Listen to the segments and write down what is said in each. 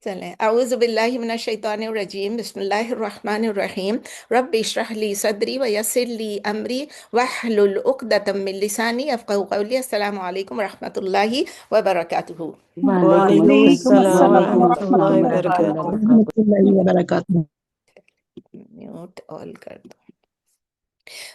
چلیں اعوذ باللہ من الشیطان الرجیم بسم اللہ الرحمن الرحیم رب اشرح لی صدری ویسر لی امری واحلل عقدۃ من لسانی یفقہوا قولی۔ السلام علیکم ورحمۃ اللہ وبرکاتہ۔ وعلیکم وعلیکم السلام السلام ورحمۃ ورحمۃ اللہ اللہ وبرکاتہ۔ ورحمۃ اللہ وبرکاتہ۔ میوٹ آل کر دو۔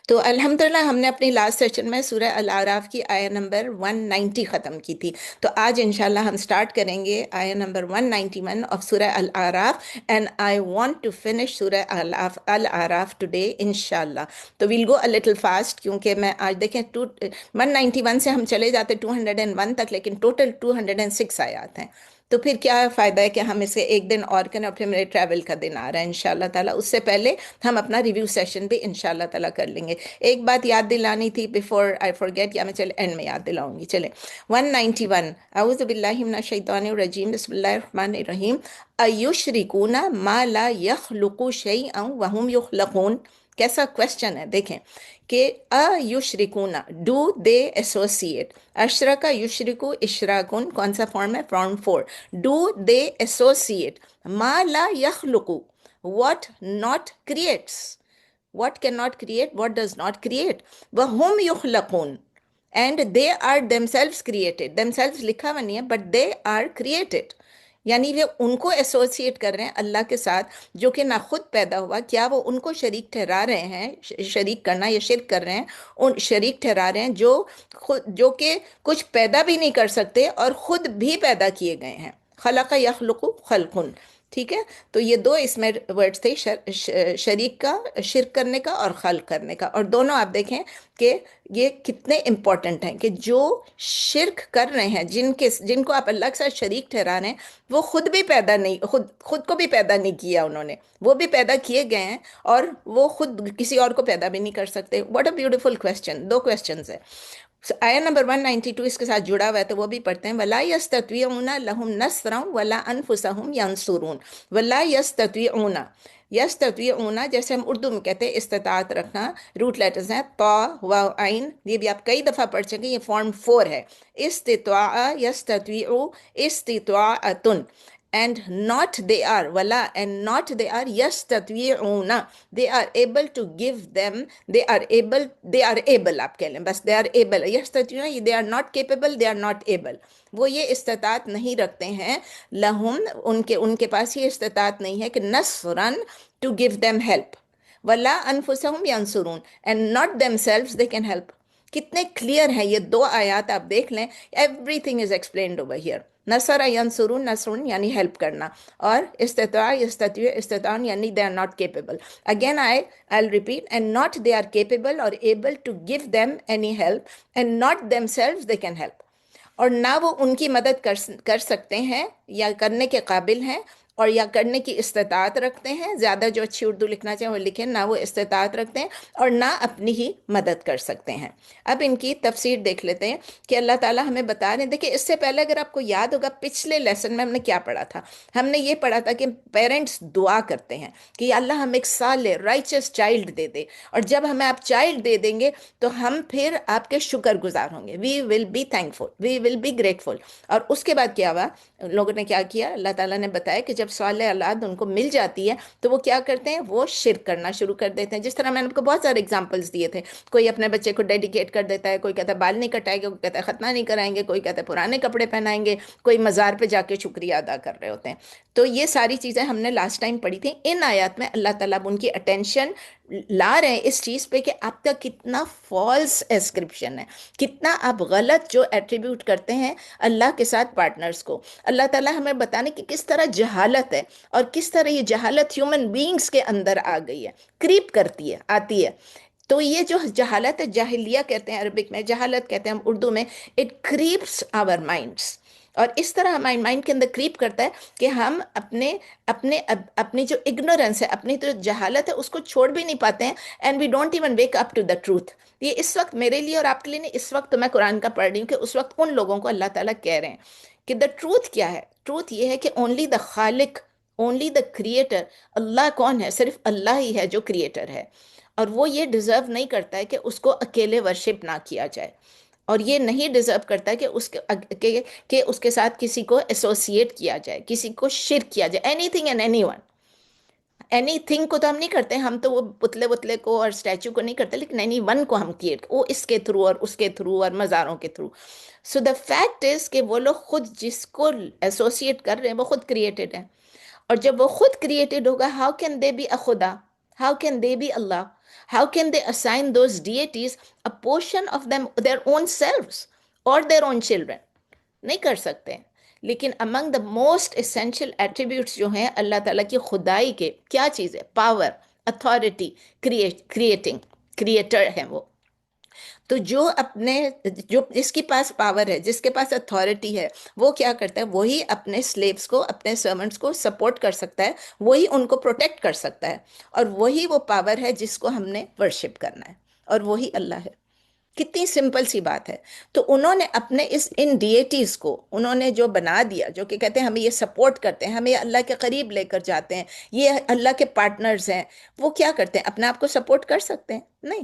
تو الحمدللہ ہم نے اپنی لاسٹ سیشن میں سورہ الاعراف کی آیہ نمبر 190 ختم کی تھی، تو آج انشاءاللہ ہم سٹارٹ کریں گے آیہ نمبر 191 آف سورہ الاعراف، and I want to finish سورہ الاعراف ٹوڈے انشاءاللہ۔ تو we'll go a little fast, کیونکہ میں آج دیکھیں 191 سے ہم چلے جاتے 201 تک، لیکن ٹوٹل 206 آیات ہیں، تو پھر کیا فائدہ ہے کہ ہم اسے ایک دن اور کریں، اور پھر میرے ٹریول کا دن آ رہا ہے انشاءاللہ تعالیٰ، اس سے پہلے ہم اپنا ریویو سیشن بھی انشاءاللہ تعالیٰ کر لیں گے۔ ایک بات یاد دلانی تھی بیفور آئی فورگیٹ، یا میں چلے اینڈ میں یاد دلاؤں گی۔ چلیں 191، اعوذ باللہ من الشیطان الرجیم بسم اللہ الرحمن الرحیم، ایشرکون ما لا یخلق شیئا وہم یخلقون۔ کیسا کوشچن ہے دیکھیں کہ ایشرکون، ڈو دے ایسوسیٹ، اشرکا یشرکو اشراکن، کون سا فارم ہے؟ فارم 4۔ ڈو دے ایسوسیٹ ما لا یخلقو، what not creates، what cannot create، what does not create، وَهُمْ يُخْلَقُونَ، and they are themselves created، themselves لکھا ہوا نہیں ہے but they are created، یعنی وہ ان کو ایسوسیٹ کر رہے ہیں اللہ کے ساتھ جو کہ نہ خود پیدا ہوا، کیا وہ ان کو شریک ٹھہرا رہے ہیں؟ شریک کرنا یا شرک کر رہے ہیں، ان شریک ٹھہرا رہے ہیں جو کہ کچھ پیدا بھی نہیں کر سکتے اور خود بھی پیدا کیے گئے ہیں۔ خلق یخلق خلقن، ٹھیک ہے؟ تو یہ دو اس میں ورڈز تھے، شریک کا، شرک کرنے کا، اور خلق کرنے کا، اور دونوں آپ دیکھیں کہ یہ کتنے امپورٹنٹ ہیں کہ جو شرک کر رہے ہیں، جن کو آپ اللہ کے ساتھ شریک ٹھہرا رہے ہیں، وہ خود بھی پیدا نہیں، خود کو بھی پیدا نہیں کیا انہوں نے، وہ بھی پیدا کیے گئے ہیں اور وہ خود کسی اور کو پیدا بھی نہیں کر سکتے۔ واٹ اے بیوٹیفل کویسچن، دو کویسچنز ہیں۔ آیا نمبر 192 اس کے ساتھ جڑا ہوا ہے، تو وہ بھی پڑھتے ہیں۔ وَلَا يَسْتَطِيعُونَ لَهُمْ نَصْرًا وَلَا أَنفُسَهُمْ يَنصُرُونَ۔ وَلَا يَسْتَطِيعُونَ، یستطیعون جیسے ہم اردو میں کہتے ہیں استطاعت رکھنا، روٹ لیٹرز ہیں طا و عین، یہ بھی آپ کئی دفعہ پڑھ چکے، یہ فارم 4 ہے۔ استطاع، یستطیع، استطاعتن، and not they are، wala and not they are yastatwi'una، they are able to give them، they are able آپ کہہ لیں بس، they are able، yastatwi'una they are not capable، they are not able، وہ یہ استطاعت نہیں رکھتے ہیں، لہم ان کے پاس یہ استطاعت نہیں ہے کہ نصرن to give them help، ولا انفسہم ینصرون and not themselves they can help۔ کتنے کلیئر ہیں یہ دو آیات، آپ دیکھ لیں، everything is explained over here. نصر ینصرون، نصرن یعنی ہیلپ کرنا، اور استطاع یستطیع، استطاع یعنی they are not capable۔ Again I'll repeat، and not they are capable or able to give them any help and not themselves they can help، اور نہ وہ ان کی مدد کر سکتے ہیں یا کرنے کے قابل ہیں اور یا کرنے کی استطاعت رکھتے ہیں، زیادہ جو اچھی اردو لکھنا چاہیں وہ لکھیں، نہ وہ استطاعت رکھتے ہیں اور نہ اپنی ہی مدد کر سکتے ہیں۔ اب ان کی تفسیر دیکھ لیتے ہیں کہ اللہ تعالیٰ ہمیں بتا رہے ہیں۔ دیکھیں اس سے پہلے اگر آپ کو یاد ہوگا پچھلے لیسن میں ہم نے کیا پڑھا تھا، ہم نے یہ پڑھا تھا کہ پیرنٹس دعا کرتے ہیں کہ یا اللہ ہم ایک صالح رائچس چائلڈ دے دے، اور جب ہمیں آپ چائلڈ دے دیں گے تو ہم پھر آپ کے شکر گزار ہوں گے، we will be thankful, we will be grateful. اور اس کے بعد کیا ہوا، لوگوں نے کیا کیا، اللہ تعالیٰ نے بتایا کہ جب صالح اولاد ان کو مل جاتی ہے تو وہ کیا کرتے ہیں، وہ شرک کرنا شروع کر دیتے ہیں۔ جس طرح میں نے آپ کو بہت سارے اگزامپلس دیے تھے، کوئی اپنے بچے کو ڈیڈیکیٹ کر دیتا ہے، کوئی کہتا ہے بال نہیں کٹائے گا، کوئی کہتا ہے ختنہ نہیں کرائیں گے، کوئی کہتا ہے پرانے کپڑے پہنائیں گے، کوئی مزار پہ جا کے شکریہ ادا کر رہے ہوتے ہیں۔ تو یہ ساری چیزیں ہم نے لاسٹ ٹائم پڑھی تھیں۔ ان آیات میں اللہ تعالیٰ ان کی اٹینشن لا رہے ہیں اس چیز پہ کہ آپ کا کتنا فالس اسکرپشن ہے، کتنا آپ غلط جو ایٹریبیوٹ کرتے ہیں اللہ کے ساتھ پارٹنرز کو۔ اللہ تعالیٰ ہمیں بتانے کہ کس طرح جہالت ہے اور کس طرح یہ جہالت ہیومن بینگز کے اندر آ گئی ہے، کریپ کرتی ہے، آتی ہے۔ تو یہ جو جہالت ہے، جاہلیہ کہتے ہیں عربک میں، جہالت کہتے ہیں ہم اردو میں، اٹ کریپس آور مائنڈس، اور اس طرح ہمارے مائنڈ کے اندر کریپ کرتا ہے کہ ہم اپنی جو اگنورنس ہے، اپنی جو جہالت ہے، اس کو چھوڑ بھی نہیں پاتے ہیں، and we don't even wake up to the truth. یہ اس وقت میرے لیے اور آپ کے لیے نہیں، اس وقت تو میں قرآن کا پڑھ رہی ہوں کہ اس وقت ان لوگوں کو اللہ تعالیٰ کہہ رہے ہیں کہ دا ٹروتھ کیا ہے۔ ٹروتھ یہ ہے کہ اونلی دا خالق، اونلی دا کریٹر، اللہ کون ہے؟ صرف اللہ ہی ہے جو کریٹر ہے، اور وہ یہ ڈیزرو نہیں کرتا ہے کہ اس کو اکیلے ورشپ نہ کیا جائے۔ اور یہ نہیں ڈیزرو کرتا کہ کہ اس کے ساتھ کسی کو ایسوسیٹ کیا جائے، کسی کو شرک کیا جائے، any thing and any one. Any thing کو تو ہم نہیں کرتے، ہم تو وہ پتلے پتلے کو اور اسٹیچو کو نہیں کرتے، لیکن اینی ون کو ہم کریٹ، وہ اس کے تھرو اور اس کے تھرو اور مزاروں کے through. So the fact is کہ وہ لوگ خود جس کو ایسوسیٹ کر رہے ہیں وہ خود کریٹڈ ہیں. اور جب وہ خود کریٹڈ ہوگا، how can they be a خدا؟ How can they be Allah? How can they assign those deities a portion of them their own selves or their own children؟ نہیں کر سکتے. لیکن among the most essential attributes جو ہیں اللہ تعالیٰ کی خدائی کے، کیا چیز ہے؟ پاور، اتھارٹی، کریٹنگ، کریٹر ہیں وہ. تو جو اپنے، جو جس کے پاس پاور ہے، جس کے پاس اتھارٹی ہے، وہ کیا کرتا ہے؟ وہی اپنے سلیوز کو، اپنے سرونٹس کو سپورٹ کر سکتا ہے، وہی ان کو پروٹیکٹ کر سکتا ہے، اور وہی وہ پاور ہے جس کو ہم نے ورشپ کرنا ہے، اور وہی اللہ ہے. کتنی سمپل سی بات ہے. تو انہوں نے اپنے ان ڈیٹیز کو انہوں نے جو بنا دیا، جو کہ کہتے ہیں ہمیں یہ سپورٹ کرتے ہیں، ہمیں اللہ کے قریب لے کر جاتے ہیں، یہ اللہ کے پارٹنرز ہیں، وہ کیا کرتے ہیں؟ اپنے آپ کو سپورٹ کر سکتے ہیں؟ نہیں.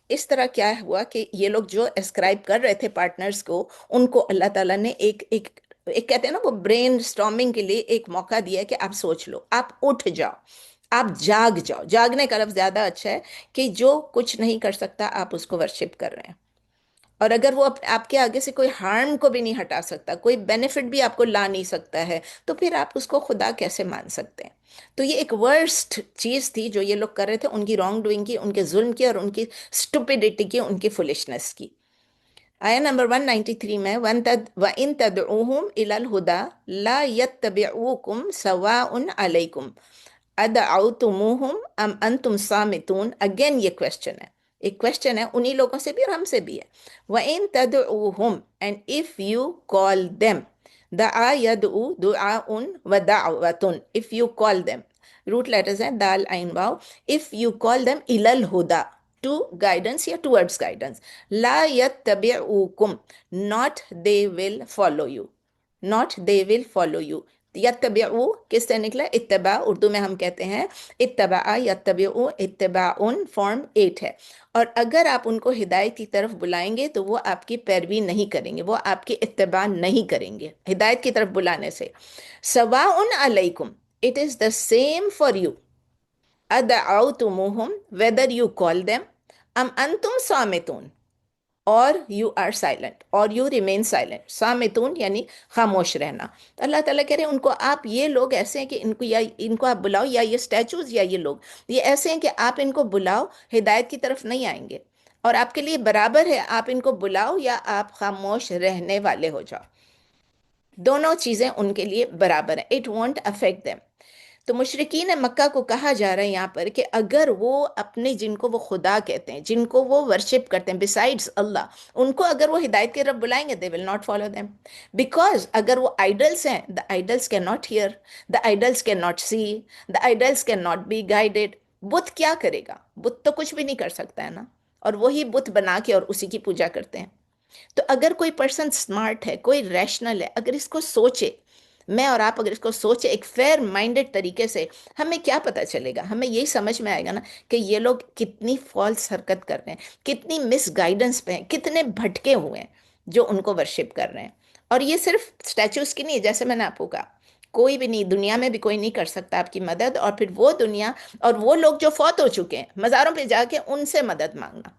اس طرح کیا ہوا کہ یہ لوگ جو اسکرائب کر رہے تھے پارٹنرز کو، ان کو اللہ تعالیٰ نے ایک کہتے ہیں نا وہ برین سٹارمنگ کے لیے ایک موقع دیا کہ آپ سوچ لو، آپ اٹھ جاؤ، آپ جاگ جاؤ. جاگنے کا لفظ زیادہ اچھا ہے کہ جو کچھ نہیں کر سکتا آپ اس کو ورشپ کر رہے ہیں. اور اگر وہ آپ کے آگے سے کوئی ہارم کو بھی نہیں ہٹا سکتا، کوئی بینیفٹ بھی آپ کو لا نہیں سکتا ہے، تو پھر آپ اس کو خدا کیسے مان سکتے ہیں؟ تو یہ ایک ورسٹ چیز تھی جو یہ لوگ کر رہے تھے، ان کی رانگ ڈوئنگ کی، ان کے ظلم کی، اور ان کی اسٹوپیڈیٹی کی، ان کی فولشنس کی. آیا نمبر 193 میں وَإِن تَدْعُوهُمْ إِلَى الْهُدَى لَا يَتَّبِعُوكُمْ سَوَاءٌ عَلَيْكُمْ أَدْعَوْتُمُوهُمْ أَمْ أَنْتُمْ صَامِتُونَ. اگین یہ کوشچن ہے، ایک کوشچن ہے انہی لوگوں سے بھی اور ہم سے بھی ہے. وَإِن تَدْعُوهُمْ and if you call them. دعا یدعو دعاء ودعوتن. if you call them، root letters ہیں دال عین واو. if you call them إِلَى الْهُدَى to guidance یا towards guidance. Law يتبعوکم، not they will follow you، not they will follow you. یتبعو کس سے نکلا؟ اتباع، اردو میں ہم کہتے ہیں اتباع، یتبعو اتباعن، فارم 8 ہے. اور اگر آپ ان کو ہدایت کی طرف بلائیں گے تو وہ آپ کی پیروی نہیں کریں گے، وہ آپ کی اتباع نہیں کریں گے ہدایت کی طرف بلانے سے. سواء علیکم، it is the same for you. ادعوتموہم، whether you call them، ام انتم صامتون، اور یو آر سائلنٹ، اور یو ریمین سائلنٹ. سامتون یعنی خاموش رہنا. تو اللہ تعالیٰ کہہ رہے ہیں ان کو، آپ یہ لوگ ایسے ہیں کہ ان کو، یا ان کو آپ بلاؤ، یا یہ اسٹیچوز یا یہ لوگ یہ ایسے ہیں کہ آپ ان کو بلاؤ، ہدایت کی طرف نہیں آئیں گے، اور آپ کے لیے برابر ہے آپ ان کو بلاؤ یا آپ خاموش رہنے والے ہو جاؤ. دونوں چیزیں ان کے لیے برابر ہیں. It won't affect them. تو مشرقین مکہ کو کہا جا رہا ہے یہاں پر کہ اگر وہ اپنے، جن کو وہ خدا کہتے ہیں، جن کو وہ ورشپ کرتے ہیں بسائڈز اللہ، ان کو اگر وہ ہدایت کی طرف بلائیں گے they will not follow them. Because اگر وہ آئیڈلس ہیں، the idols cannot hear, the idols cannot see, the idols cannot be guided. بت کیا کرے گا؟ بت تو کچھ بھی نہیں کر سکتا ہے نا، اور وہی بت بنا کے اور اسی کی پوجا کرتے ہیں. تو اگر کوئی پرسن سمارٹ ہے، کوئی ریشنل ہے، اگر اس کو سوچے، میں اور آپ اگر اس کو سوچے ایک فیئر مائنڈڈ طریقے سے، ہمیں کیا پتہ چلے گا؟ ہمیں یہی سمجھ میں آئے گا نا کہ یہ لوگ کتنی فالس حرکت کر رہے ہیں، کتنی مس گائیڈنس پہ ہیں، کتنے بھٹکے ہوئے ہیں جو ان کو ورشپ کر رہے ہیں. اور یہ صرف اسٹیچوز کی نہیں ہے، جیسے میں نے آپ کو کہا کوئی بھی نہیں، دنیا میں بھی کوئی نہیں کر سکتا آپ کی مدد، اور پھر وہ دنیا اور وہ لوگ جو فوت ہو چکے ہیں مزاروں پہ جا کے ان سے مدد مانگنا،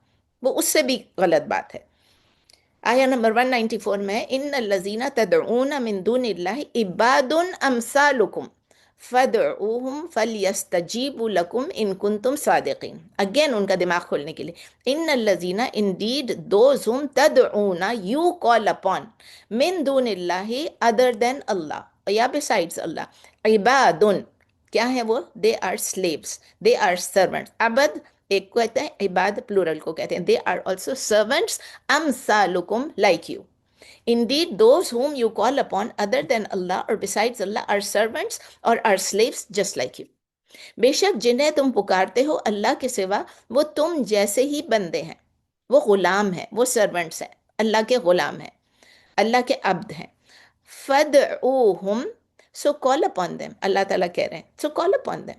وہ اس سے بھی غلط بات ہے. آیا نمبر 194 میں ان الذین تدعون من دون اللہ عباد امثالکم فادعوہم فلیستجیبوا لکم ان کنتم صادقین. اگین ان کا دماغ کھولنے کے لیے، ان الذین indeed those whom تدعون you call upon من دون اللہ other than اللہ یا besides اللہ، عباد کیا ہیں وہ؟ they are slaves، they are servants. عبد ایک کو کہتے ہیں، عباد پلورل کو کہتے ہیں. they are also servants امثالکم like you. Indeed, those whom you call upon other than Allah or besides Allah are servants or are slaves just like you. بے شک جنہیں تم پکارتے ہو اللہ کے سوا وہ تم جیسے ہی بندے ہیں، وہ غلام ہیں، وہ سرونٹس ہیں، اللہ کے غلام ہیں، اللہ کے عبد ہیں. فَدْعُوهُمْ، so call upon them. اللہ تعالیٰ کہہ رہے ہیں so call upon them.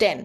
10।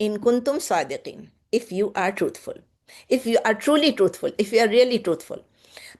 in kuntum sadiqin, if you are truthful, if you are truly truthful, if you are really truthful।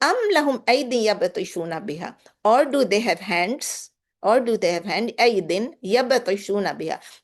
am lahum aydin yabtishuna biha, or do they have hands, or do they have hand aydin yabtishuna biha?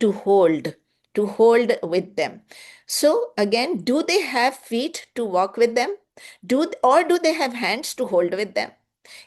to hold, to hold with them। So again, do they have feet to walk with them? Do they have hands to hold with them?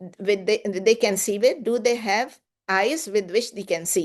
with they can see with? Do they have eyes with which they can see?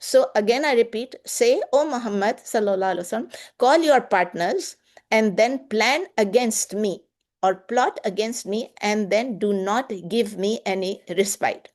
So again I repeat, say, O Muhammad sallallahu alaihi wasallam, call your partners and then plan against me, or plot against me, and then do not give me any respite।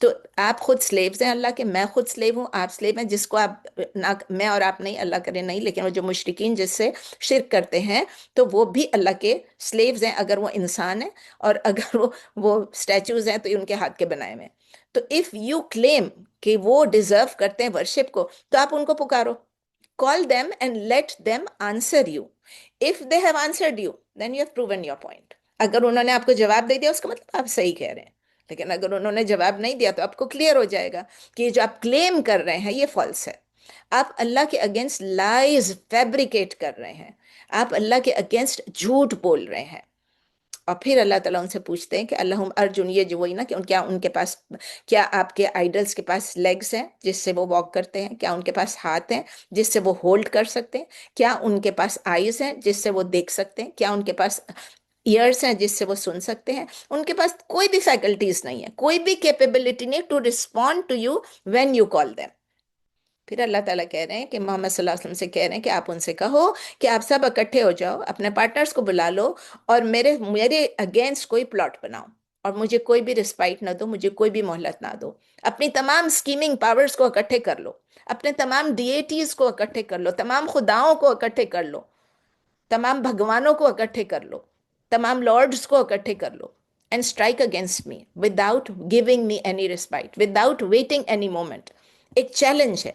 تو آپ خود sleeves ہیں اللہ کے، میں خود sleeve ہوں، آپ sleeve ہیں، جس کو آپ نہ، میں اور آپ نہیں، اللہ کرے نہیں، لیکن وہ جو مشرکین جس سے شرک کرتے ہیں تو وہ بھی اللہ کے سلیوز ہیں، اگر وہ انسان ہیں، اور اگر وہ اسٹیچوز ہیں تو یہ ان کے ہاتھ کے بنائے ہوئے ہیں۔ تو اف یو کلیم کہ وہ ڈیزرو کرتے ہیں ورشپ کو، تو آپ ان کو پکارو، call them and let them answer you. If they have answered you, then you have proven your point. اگر انہوں نے آپ کو جواب دے دیا اس کا مطلب آپ صحیح کہہ رہے ہیں، لیکن اگر انہوں نے جواب نہیں دیا تو آپ کو کلیئر ہو جائے گا کہ یہ جو آپ کلیم کر رہے ہیں یہ فالس ہے، آپ اللہ کے اگینسٹ لائز فیبریکیٹ کر رہے ہیں، آپ اللہ کے اگینسٹ جھوٹ بول رہے ہیں۔ اور پھر اللہ تعالیٰ ان سے پوچھتے ہیں کہ اللہم ارجن، یہ جو وہی نا کہ کیا ان کے پاس، کیا آپ کے آئیڈلس کے پاس لیگز ہیں جس سے وہ واک کرتے ہیں، کیا ان کے پاس ہاتھ ہیں جس سے وہ ہولڈ کر سکتے ہیں، کیا ان کے پاس آئیز ہیں جس سے وہ دیکھ سکتے ہیں، کیا ان کے پاس ایئرس ہیں جس سے وہ سن سکتے ہیں؟ ان کے پاس کوئی بھی فیکلٹیز نہیں ہے، کوئی بھی کیپیبلٹی نہیں to respond to you when you call them. پھر اللہ تعالیٰ کہہ رہے ہیں کہ محمد صلی اللہ علیہ وسلم سے کہہ رہے ہیں کہ آپ ان سے کہو کہ آپ سب اکٹھے ہو جاؤ، اپنے پارٹنرز کو بلا لو، اور میرے اگینسٹ کوئی پلاٹ بناؤ، اور مجھے کوئی بھی رسپائٹ نہ دو، مجھے کوئی بھی مہلت نہ دو۔ اپنی تمام سکیمنگ پاورز کو اکٹھے کر لو، اپنے تمام ڈیٹیز کو اکٹھے کر لو، تمام خداؤں کو اکٹھے کر لو، تمام بھگوانوں کو اکٹھے کر لو، تمام لارڈز کو اکٹھے کر لو، and strike against me without giving me any respite, without waiting any moment. ایک چیلنج ہے،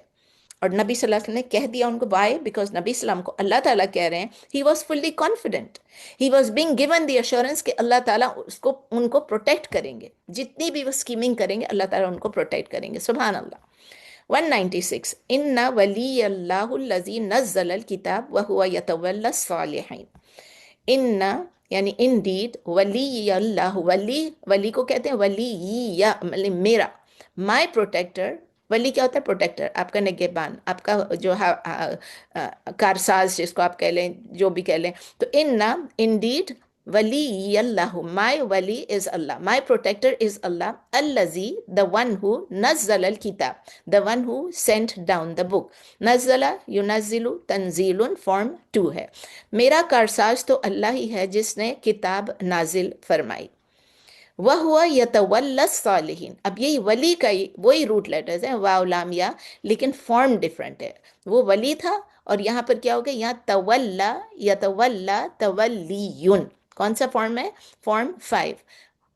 اور نبی صلی اللہ علیہ وسلم نے کہہ دیا ان کو، وائی؟ بیکاز نبی صلی اللہ علیہ وسلم کو اللہ تعالیٰ کہہ رہے ہیں، he was fully confident, he was being given the assurance کہ اللہ تعالیٰ ان کو پروٹیکٹ کریں گے، جتنی بھی وہ اسکیمنگ کریں گے اللہ تعالیٰ ان کو پروٹیکٹ کریں گے۔ سبحان اللہ۔ 196، ان ولی اللہ الذی نزل الکتاب وہو یتولی الصالحین۔ ان یعنی ان ڈیڈ، ولی اللہ، ولی، ولی کو کہتے ہیں ولی، یا مطلب میرا، مائی پروٹیکٹر۔ ولی کیا ہوتا ہے؟ پروٹیکٹر، آپ کا نگہبان، آپ کا جو کارساز جس کو آپ کہہ لیں، جو بھی کہہ لیں۔ تو ان ڈیڈ ولی اللہ، مائی ولی از اللہ، مائی پروٹیکٹر از اللہ، الذی، the one who نزل الکتاب، the one who sent down the book۔ نزلہ ینزل تنزیل، فارم 2 ہے۔ میرا کارساز تو اللہ ہی ہے جس نے کتاب نازل فرمائی۔ وَهُوَ يَتَوَلَّى الصَّالِحِينَ، اب یہی ولی کا وہی روٹ لیٹرز ہیں، واو لام یا، لیکن فارم ڈیفرنٹ ہے۔ وہ ولی تھا اور یہاں پر کیا ہوگا؟ یہاں تولا، یتولا، تولیون، کون سا فارم ہے؟ فارم 5۔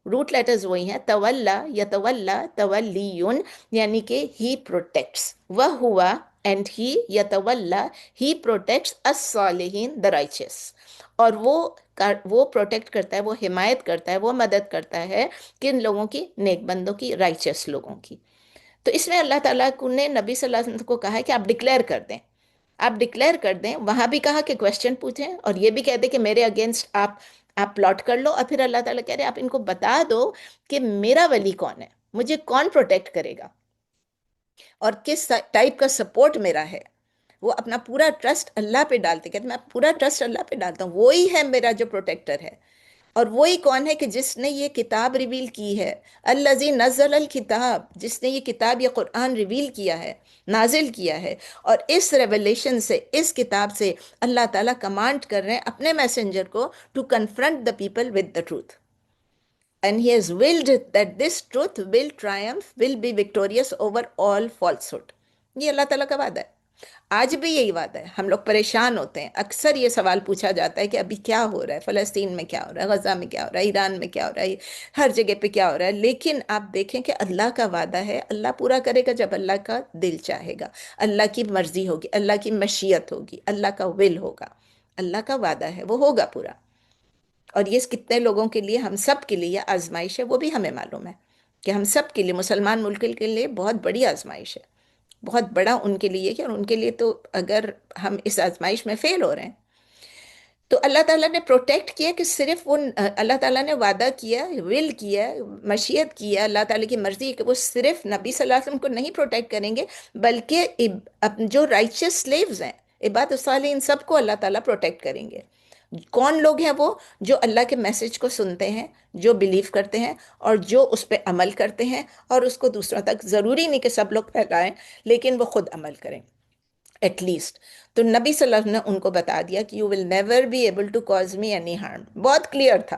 روٹ لیٹرز وہی ہیں، تولا، یتولا، تولیون، یعنی کہ ہی پروٹیکٹس، وہ ہوا اینڈ ہی، یتولا، ہی پروٹیکٹس الصالحین، دا رائچس، اور وہ پروٹیکٹ کرتا ہے، وہ حمایت کرتا ہے، وہ مدد کرتا ہے کن لوگوں کی؟ نیک بندوں کی، رائچس لوگوں کی۔ تو اس میں اللہ تعالیٰ نے نبی صلی اللہ علیہ وسلم کو کہا ہے کہ آپ ڈکلیئر کر دیں، آپ ڈکلیئر کر دیں۔ وہاں بھی کہا کہ کویسچن پوچھیں، اور یہ بھی کہہ دیں کہ میرے اگینسٹ آپ پلاٹ کر لو، اور پھر اللہ تعالیٰ کہہ رہے ہیں آپ ان کو بتا دو کہ میرا ولی کون ہے، مجھے کون پروٹیکٹ کرے گا، اور کس ٹائپ کا سپورٹ میرا ہے۔ وہ اپنا پورا ٹرسٹ اللہ پہ ڈالتے، کہتے میں پورا ٹرسٹ اللہ پہ ڈالتا ہوں، وہی ہے میرا جو پروٹیکٹر ہے۔ اور وہی کون ہے کہ جس نے یہ کتاب ریویل کی ہے، الذی نزل الکتاب، جس نے یہ کتاب، یہ قرآن ریویل کیا ہے، نازل کیا ہے۔ اور اس ریویلیشن سے، اس کتاب سے اللہ تعالیٰ کمانڈ کر رہے ہیں اپنے میسنجر کو to confront the people with the truth, and he has willed that this truth will triumph, will be victorious over all falsehood۔ یہ اللہ تعالیٰ کا وعدہ ہے، آج بھی یہی وعدہ ہے۔ ہم لوگ پریشان ہوتے ہیں، اکثر یہ سوال پوچھا جاتا ہے کہ ابھی کیا ہو رہا ہے، فلسطین میں کیا ہو رہا ہے، غزہ میں کیا ہو رہا ہے، ایران میں کیا ہو رہا ہے، ہر جگہ پہ کیا ہو رہا ہے، لیکن آپ دیکھیں کہ اللہ کا وعدہ ہے، اللہ پورا کرے گا جب اللہ کا دل چاہے گا، اللہ کی مرضی ہوگی، اللہ کی مشیت ہوگی، اللہ کا ول ہوگا، اللہ کا وعدہ ہے، وہ ہوگا پورا۔ اور یہ کتنے لوگوں کے لیے، ہم سب کے لیے یہ آزمائش ہے، وہ بھی ہمیں معلوم ہے کہ ہم سب کے لیے، مسلمان ملک کے لیے بہت بڑی آزمائش ہے، بہت بڑا ان کے لیے کہ، اور ان کے لیے تو اگر ہم اس آزمائش میں فیل ہو رہے ہیں تو اللہ تعالیٰ نے پروٹیکٹ کیا کہ صرف وہ، اللہ تعالیٰ نے وعدہ کیا، ول کیا، مشیت کیا، اللہ تعالیٰ کی مرضی ہے کہ وہ صرف نبی صلی اللہ علیہ وسلم کو نہیں پروٹیکٹ کریں گے، بلکہ جو رائچس سلیوز ہیں، عباد الصالحین، سب کو اللہ تعالیٰ پروٹیکٹ کریں گے۔ کون لوگ ہیں وہ؟ جو اللہ کے میسج کو سنتے ہیں، جو بلیو کرتے ہیں، اور جو اس پہ عمل کرتے ہیں، اور اس کو دوسروں تک، ضروری نہیں کہ سب لوگ پھیلائیں لیکن وہ خود عمل کریں ایٹ لیسٹ۔ تو نبی صلی اللہ علیہ وسلم نے ان کو بتا دیا کہ you will never be able to cause me any harm, بہت کلیئر تھا۔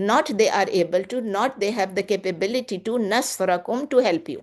not they are able to, not they have the capability to nasrakum, to help you,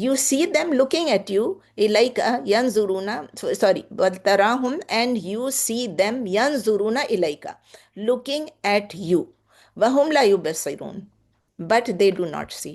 you see them looking at you, ilaika yanzuruna, sorry, tarahum, and you see them yanzuruna ilaika, looking at you, wahum la yubsirun, but they do not see।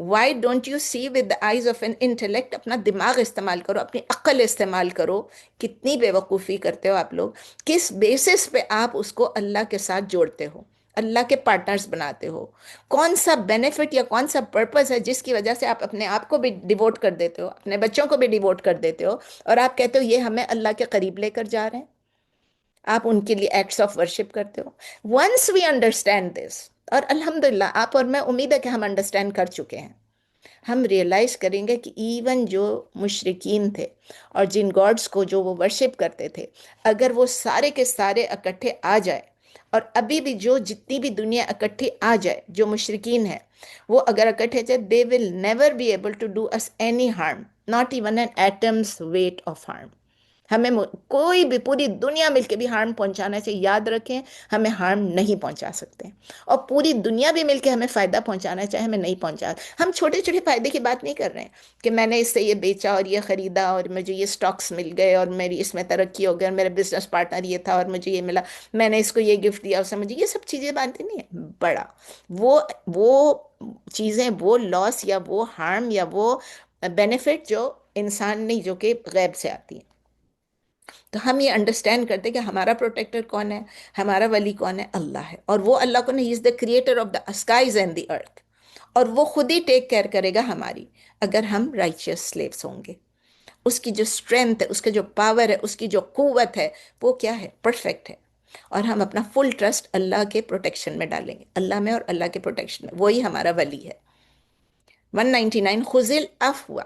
Why don't you see with the eyes of an intellect? اپنا دماغ استعمال کرو، اپنی عقل استعمال کرو. کتنی بے وقوفی کرتے ہو آپ لوگ. کس بیسس پہ آپ اس کو اللہ کے ساتھ جوڑتے ہو، اللہ کے پارٹنرز بناتے ہو؟ کون سا بینیفٹ یا کون سا پرپس ہے جس کی وجہ سے آپ اپنے آپ کو بھی ڈیووٹ کر دیتے ہو، اپنے بچوں کو بھی ڈیووٹ کر دیتے ہو، اور آپ کہتے ہو یہ ہمیں اللہ کے قریب لے کر جا رہے ہیں؟ آپ ان کے لیے ایکٹس آف ورشپ کرتے ہو. ونس وی انڈرسٹینڈ دس، اور الحمدللہ آپ اور میں امید ہے کہ ہم انڈرسٹینڈ کر چکے ہیں، ہم ریئلائز کریں گے کہ ایون جو مشرکین تھے اور جن گاڈز کو جو وہ ورشپ کرتے تھے، اگر وہ سارے کے سارے اکٹھے آ جائے، اور ابھی بھی جو جتنی بھی دنیا اکٹھی آ جائے جو مشرکین ہیں، وہ اگر اکٹھے جائے، they will never be able to do us any harm, not even an atom's weight of harm. ہمیں کوئی بھی پوری دنیا مل کے بھی ہارم پہنچانا چاہیے، یاد رکھیں ہمیں ہارم نہیں پہنچا سکتے. اور پوری دنیا بھی مل کے ہمیں فائدہ پہنچانا چاہے، ہمیں نہیں پہنچا. ہم چھوٹے چھوٹے فائدے کی بات نہیں کر رہے ہیں کہ میں نے اس سے یہ بیچا اور یہ خریدا اور مجھے یہ سٹاکس مل گئے اور میری اس میں ترقی ہو گئی اور میرا بزنس پارٹنر یہ تھا اور مجھے یہ ملا، میں نے اس کو یہ گفٹ دیا اس نے مجھے، یہ سب چیزیں بانتی نہیں ہے بڑا. وہ چیزیں، وہ لاس یا وہ ہارم یا وہ بینیفٹ جو انسان نہیں، جو کہ غیب سے آتی ہے. تو ہم یہ انڈرسٹینڈ کرتے کہ ہمارا پروٹیکٹر کون ہے، ہمارا ولی کون ہے، اللہ ہے. اور وہ اللہ کو نہیں، is the creator of the skies and the earth. اور وہ خود ہی ٹیک کیئر کرے گا ہماری، اگر ہم رائچیس سلیوز ہوں گے. اس کی جو اسٹرینتھ ہے، اس کا جو پاور ہے، اس کی جو قوت ہے، وہ کیا ہے؟ پرفیکٹ ہے. اور ہم اپنا فل ٹرسٹ اللہ کے پروٹیکشن میں ڈالیں گے، اللہ میں اور اللہ کے پروٹیکشن میں. وہی ہمارا ولی ہے. 199، خذل افوا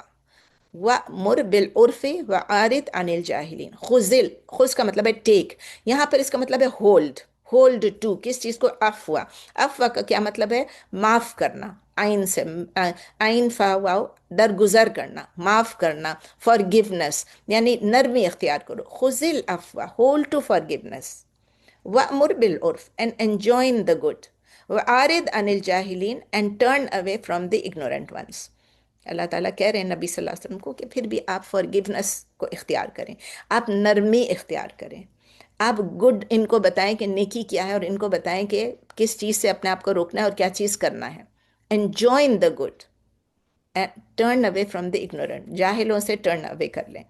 وَأْمُرْ بِالْعُرْفِ وَأَعْرِضْ عَنِ الْجَاهِلِينَ. خذل، خذ کا مطلب ہے ٹیک، یہاں پر اس کا مطلب ہے ہولڈ. ہولڈ ٹو کس چیز کو؟ افوا. افوا کا کیا مطلب ہے؟ معاف کرنا. آئین سے آئین فا واو، درگزر کرنا، معاف کرنا. فارگیونیس یعنی نرمی اختیار کرو. خذل افوا، ہولڈ ٹو فارگیونیس. وَأْمُرْ بِالْعُرْفِ and enjoin the good. وَأَعْرِضْ عَنِ الْجَاهِلِينَ and turn away from the ignorant ones. اللہ تعالیٰ کہہ رہے ہیں نبی صلی اللہ علیہ وسلم کو کہ پھر بھی آپ فارگیونیس کو اختیار کریں، آپ نرمی اختیار کریں، آپ گڈ ان کو بتائیں کہ نیکی کیا ہے، اور ان کو بتائیں کہ کس چیز سے اپنے آپ کو روکنا ہے اور کیا چیز کرنا ہے. enjoin the good and turn away from the ignorant. جاہلوں سے ٹرن اوے کر لیں.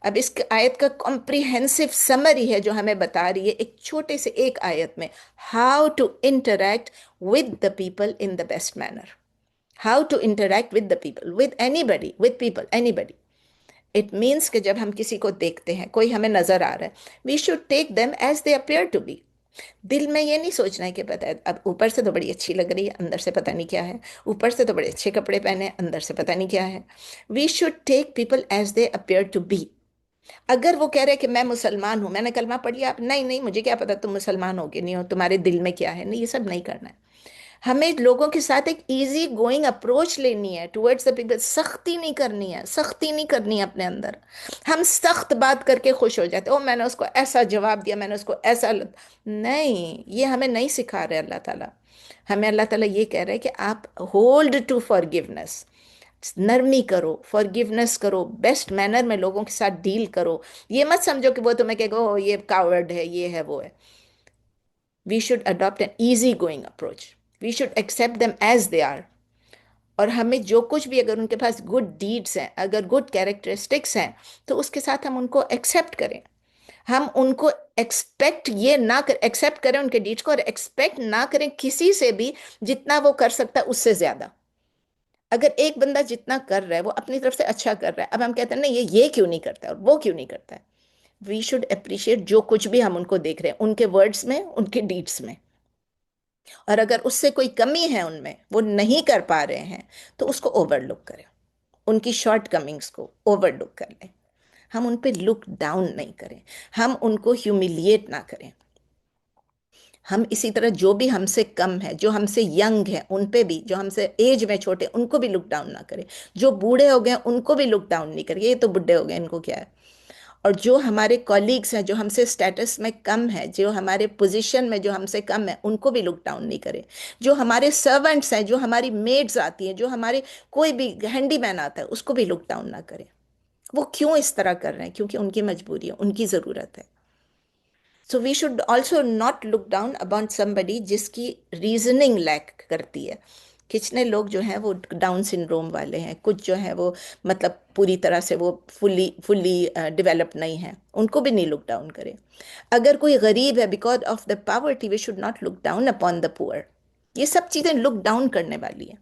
اب اس آیت کا کمپریہنسو سمری ہے جو ہمیں بتا رہی ہے ایک چھوٹے سے ایک آیت میں، how to interact with the people in the best manner. How to interact with the people, with anybody, with people, anybody. It means کہ جب ہم کسی کو دیکھتے ہیں، کوئی ہمیں نظر آ رہا ہے، we should take them as they appear to be. دل میں یہ نہیں سوچنا ہے کہ پتہ ہے اب اوپر سے تو بڑی اچھی لگ رہی ہے، اندر سے پتہ نہیں کیا ہے، اوپر سے تو بڑے اچھے کپڑے پہنے ہیں، اندر سے پتہ نہیں کیا ہے. We should take people as they appear to be. اگر وہ کہہ رہے کہ میں مسلمان ہوں، میں نے کلمہ پڑھ لیا، آپ نہیں نہیں مجھے کیا پتا تم مسلمان ہو کہ نہیں ہو، تمہارے دل میں کیا ہے، نہیں، یہ سب نہیں کرنا ہے. ہمیں لوگوں کے ساتھ ایک ایزی گوئنگ اپروچ لینی ہے ٹورڈز دا پیپل. سختی نہیں کرنی ہے، سختی نہیں کرنی ہے اپنے اندر. ہم سخت بات کر کے خوش ہو جاتے، او میں نے اس کو ایسا جواب دیا، میں نے اس کو ایسا نہیں، یہ ہمیں نہیں سکھا رہے اللہ تعالیٰ. ہمیں اللہ تعالیٰ یہ کہہ رہے کہ آپ ہولڈ ٹو فارگیونیس، نرمی کرو، فارگیونیس کرو، بیسٹ مینر میں لوگوں کے ساتھ ڈیل کرو. یہ مت سمجھو کہ وہ تمہیں کہ او یہ کاورڈ ہے، یہ ہے، وہ ہے. We should adopt an easy going approach. We should accept them as they are. اور ہمیں جو کچھ بھی اگر ان کے پاس گڈ ڈیڈس ہیں، اگر گڈ کیریکٹرسٹکس ہیں، تو اس کے ساتھ ہم ان کو ایکسیپٹ کریں. ہم ان کو ایکسپیکٹ یہ نہ ایکسیپٹ کریں ان کے ڈیڈس کو، اور ایکسپیکٹ نہ کریں کسی سے بھی جتنا وہ کر سکتا ہے اس سے زیادہ. اگر ایک بندہ جتنا کر رہا ہے وہ اپنی طرف سے اچھا کر رہا ہے، اب ہم کہتے ہیں نہیں یہ کیوں نہیں کرتا ہے اور وہ کیوں نہیں کرتا ہے. وی شوڈ اپریشیٹ جو کچھ بھی ہم ان کو دیکھ رہے ہیں، ان کے ورڈز میں، ان کے ڈیڈس میں. اور اگر اس سے کوئی کمی ہے ان میں، وہ نہیں کر پا رہے ہیں، تو اس کو اوور لک کریں، ان کی شارٹ کمنگز کو اوور لک کر لیں. ہم ان پہ لک ڈاؤن نہیں کریں، ہم ان کو ہیومیلیٹ نہ کریں. ہم اسی طرح جو بھی ہم سے کم ہے، جو ہم سے ینگ ہے، ان پہ بھی، جو ہم سے ایج میں چھوٹے ان کو بھی لک ڈاؤن نہ کریں. جو بوڑھے ہو گئے ان کو بھی لک ڈاؤن نہیں کریں، یہ تو بڈھے ہو گئے ان کو کیا ہے. اور جو ہمارے کولیگس ہیں جو ہم سے سٹیٹس میں کم ہے، جو ہمارے پوزیشن میں جو ہم سے کم ہے، ان کو بھی لک ڈاؤن نہیں کریں. جو ہمارے سرونٹس ہیں، جو ہماری میڈز آتی ہیں، جو ہمارے کوئی بھی ہینڈی مین آتا ہے، اس کو بھی لک ڈاؤن نہ کریں. وہ کیوں اس طرح کر رہے ہیں؟ کیونکہ ان کی مجبوری ہے، ان کی ضرورت ہے. So we should also not look down about somebody جس کی ریزننگ لیک کرتی ہے، کتنے لوگ جو ہیں وہ ڈاؤن سنڈروم والے ہیں، کچھ جو ہیں وہ مطلب پوری طرح سے وہ فلی ڈیولپ نہیں ہیں، ان کو بھی نہیں لک ڈاؤن کرے۔ اگر کوئی غریب ہے، because of the poverty we should not look down upon the poor, یہ سب چیزیں لک ڈاؤن کرنے والی ہیں۔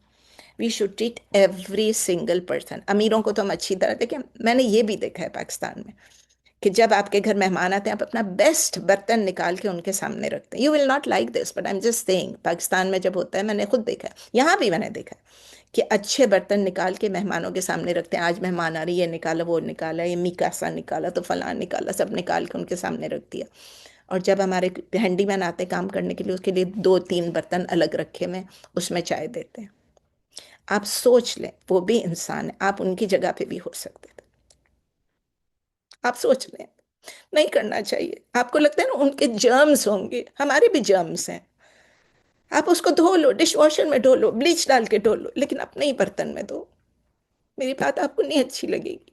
We should treat every single person. امیروں کو تو ہم اچھی طرح دیکھیں، میں نے یہ بھی دیکھا ہے پاکستان میں کہ جب آپ کے گھر مہمان آتے ہیں آپ اپنا بیسٹ برتن نکال کے ان کے سامنے رکھتے ہیں۔ You will not like this but I am just saying, Pakistan میں جب ہوتا ہے میں نے خود دیکھا ہے، یہاں بھی میں نے دیکھا ہے کہ اچھے برتن نکال کے مہمانوں کے سامنے رکھتے ہیں، آج مہمان آ رہی ہے، یہ نکالا وہ نکالا، یہ میکاسا نکالا تو فلاں نکالا، سب نکال کے ان کے سامنے رکھ دیا۔ اور جب ہمارے ہینڈی مین آتے کام کرنے کے لیے، اس کے لیے 2 3 برتن الگ رکھے میں اس میں چائے دیتے ہیں۔ آپ سوچ لیں وہ بھی انسان ہے، آپ ان کی جگہ پہ بھی ہو سکتے تھے، آپ سوچ لیں۔ نہیں کرنا چاہیے، آپ کو لگتا ہے نا ان کے جرمز ہوں گے، ہمارے بھی جرمز ہیں، آپ اس کو دھو لو، ڈش واشر میں دھو لو، بلیچ ڈال کے دھو لو، لیکن اپنے ہی برتن میں دھو۔ میری بات آپ کو نہیں اچھی لگے گی،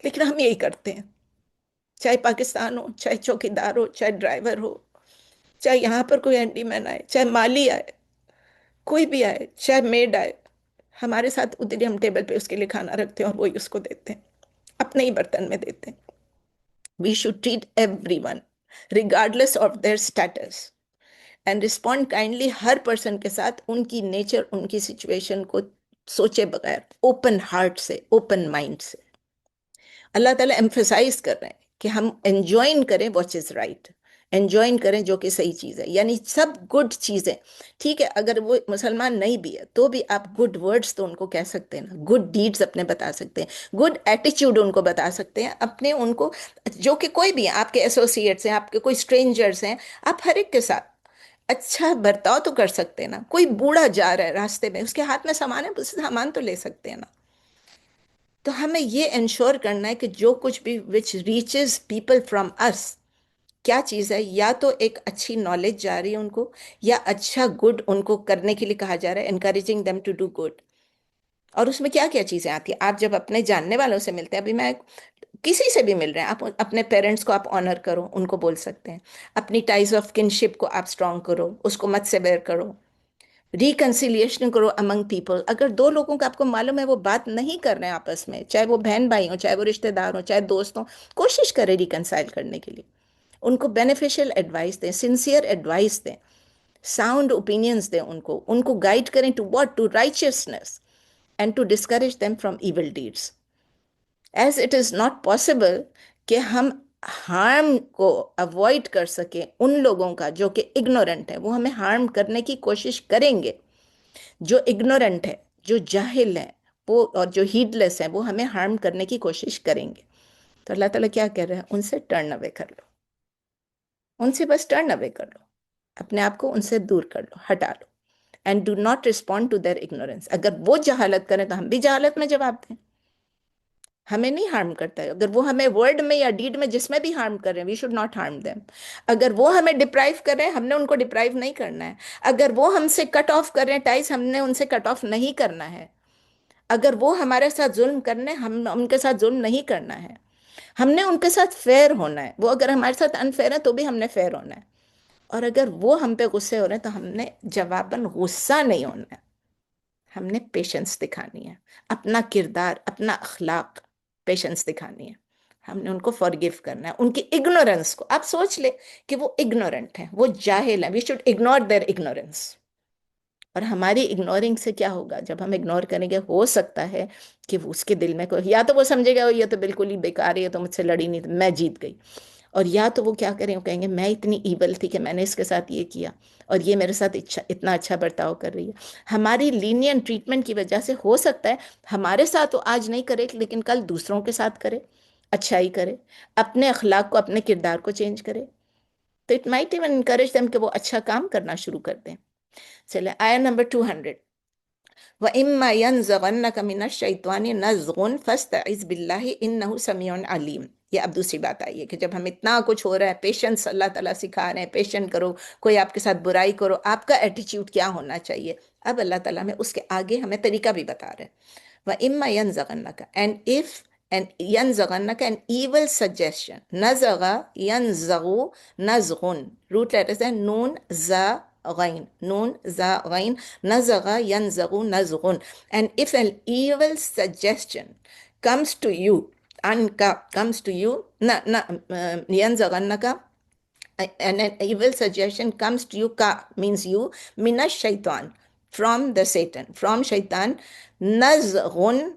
لیکن ہم یہی کرتے ہیں، چاہے پاکستان ہو، چاہے چوکی دار ہو، چاہے ڈرائیور ہو، چاہے یہاں پر کوئی ہینڈی مین آئے، چاہے مالی آئے، کوئی بھی آئے، چاہے میڈ آئے، ہمارے ساتھ ادھر ہم ٹیبل پہ اس کے لیے کھانا رکھتے ہیں اور وہی اس کو دیتے ہیں، اپنے ہی برتن میں دیتے ہیں۔ We should treat every one regardless of their status and respond kindly, ہر پرسن کے ساتھ ان کی نیچر، ان کی سچویشن کو سوچے بغیر، اوپن ہارٹ سے، اوپن مائنڈ سے۔ اللہ تعالیٰ ایمفیسائز کر رہے ہیں کہ ہم انجوائن کریں واٹ از رائٹ، انجوائن کریں جو کہ صحیح چیز ہے، یعنی سب گڈ چیزیں ٹھیک ہے۔ اگر وہ مسلمان نہیں بھی ہے تو بھی آپ گڈ ورڈز تو ان کو کہہ سکتے ہیں نا، گڈ ڈیڈز اپنے بتا سکتے ہیں، گڈ ایٹیچیوڈ ان کو بتا سکتے ہیں اپنے، ان کو جو کہ کوئی بھی آپ کے ایسوسیٹس ہیں، آپ کے کوئی اسٹرینجرز ہیں، آپ ہر ایک کے ساتھ اچھا برتاؤ تو کر سکتے ہیں نا۔ کوئی بوڑھا جا رہا ہے راستے میں، اس کے ہاتھ میں سامان ہے، اس سے سامان تو لے سکتے ہیں نا۔ تو ہمیں یہ انشور کرنا ہے کہ جو کچھ بھی وچ ریچز پیپل فرام اس، کیا چیز ہے، یا تو ایک اچھی نالج جا رہی ہے ان کو، یا اچھا گڈ ان کو کرنے کے لیے کہا جا رہا ہے، encouraging them to do good. اور اس میں کیا کیا چیزیں آتی ہیں، آپ جب اپنے جاننے والوں سے ملتے ہیں، ابھی میں کسی سے بھی مل رہے ہیں، آپ اپنے پیرنٹس کو آپ آنر کرو، ان کو بول سکتے ہیں، اپنی ٹائز آف کنشپ کو آپ اسٹرانگ کرو، اس کو مت سے بیر کرو، ریکنسیلیشن کرو امنگ پیپل۔ اگر 2 لوگوں کا آپ کو معلوم ہے وہ بات نہیں کر رہے ہیں آپس میں، چاہے وہ بہن بھائی ہوں، چاہے وہ رشتہ دار ہوں، چاہے دوست ہوں، کوشش کریں ریکنسائل کرنے کے لیے، ان کو بینیفیشل ایڈوائس دیں، سنسیئر ایڈوائس دیں، ساؤنڈ اوپینینز دیں، ان کو گائیڈ کریں to what, to righteousness, and to discourage them from evil deeds. As it is not possible کہ ہم ہارم کو اوائڈ کر سکیں ان لوگوں کا جو کہ اگنورنٹ ہے، وہ ہمیں ہارم کرنے کی کوشش کریں گے، جو اگنورنٹ ہے، جو جاہل ہے وہ، اور جو ہیڈ لیس ہے وہ ہمیں ہارم کرنے کی کوشش کریں گے۔ تو اللہ تعالیٰ کیا کہہ رہے ہیں، ان سے ٹرن اوے کر لو، ان سے بس ٹرن اوے کر لو، اپنے آپ کو ان سے دور کر لو، ہٹا لو، and do not respond to their ignorance. اگر وہ جہالت کریں تو ہم بھی جہالت میں جواب دیں، ہمیں نہیں ہارم کرتا ہے۔ اگر وہ ہمیں ورڈ میں یا ڈیڈ میں جس میں بھی ہارم کر رہے ہیں، we should not harm them. اگر وہ ہمیں ڈپرائیو کر رہے ہیں، ہم نے ان کو ڈپرائیو نہیں کرنا ہے۔ اگر وہ ہم سے کٹ آف کر رہے ہیں ٹائز، ہم نے ان سے کٹ آف نہیں کرنا ہے۔ اگر وہ ہمارے ساتھ ظلم کرنے، ہم ان کے ساتھ ظلم نہیں کرنا ہے، ہم نے ان کے ساتھ فیئر ہونا ہے۔ وہ اگر ہمارے ساتھ انفیئر ہے تو بھی ہم نے فیئر ہونا ہے۔ اور اگر وہ ہم پہ غصے ہو رہے ہیں تو ہم نے جواباً غصہ نہیں ہونا ہے، ہم نے پیشنس دکھانی ہے، اپنا کردار، اپنا اخلاق، پیشنس دکھانی ہے۔ ہم نے ان کو فارگیو کرنا ہے، ان کی اگنورنس کو۔ آپ سوچ لیں کہ وہ اگنورنٹ ہیں، وہ جاہل ہیں، we should ignore their ignorance. اور ہماری اگنورنگ سے کیا ہوگا، جب ہم اگنور کریں گے ہو سکتا ہے کہ اس کے دل میں کوئی، یا تو وہ سمجھے گا یہ تو بالکل ہی بیکار ہے، یہ تو مجھ سے لڑی نہیں، میں جیت گئی، اور یا تو وہ کیا کریں، وہ کہیں گے میں اتنی ایول تھی کہ میں نے اس کے ساتھ یہ کیا، اور یہ میرے ساتھ اتنا اچھا برتاؤ کر رہی ہے۔ ہماری لینین ٹریٹمنٹ کی وجہ سے ہو سکتا ہے ہمارے ساتھ تو آج نہیں کرے لیکن کل دوسروں کے ساتھ کرے، اچھائی کرے، اپنے اخلاق کو، اپنے کردار کو چینج کرے، تو it might even encourage them کہ وہ اچھا کام کرنا شروع کر دیں۔ چلے آیا نمبر 200، وَإِمَّا يَنزَغَنَّكَ مِنَ الشَّيْطَانِ نَزْغٌ فَاسْتَعِذْ بِاللَّهِ إِنَّهُ سَمِيعٌ عَلِيمٌ۔ یہ اب دوسری بات آئی ہے کہ جب ہم اتنا کچھ ہو رہا ہے، پیشنس اللہ تعالیٰ سکھا رہے ہیں، پیشنٹ کرو، کوئی آپ کے ساتھ برائی کرو، آپ کا ایٹیچیوڈ کیا ہونا چاہیے، اب اللہ تعالیٰ میں اس کے آگے ہمیں طریقہ بھی بتا رہے ہیں۔ وَإِمَّا يَنزَغَنَّكَ، and if and يَنزَغَنَّكَ an evil suggestion، نَزَغَ يَنزَغُ نَزْغٌ، روٹ لیٹرز ہیں نون زا ghain, noon za ghain, nazagha yanzaghu nazghun. And if an evil suggestion comes to you, anka comes to you, yanzaghannaka, and an evil suggestion comes to you, ka means you, minash shaitan, from the Satan, from shaitan, nazghun,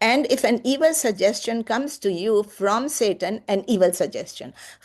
And if an evil suggestion comes to you from Satan, an evil suggestion,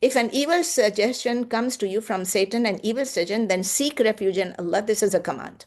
If an evil suggestion comes to you from Satan, an evil suggestion, then seek refuge in Allah. This is a command.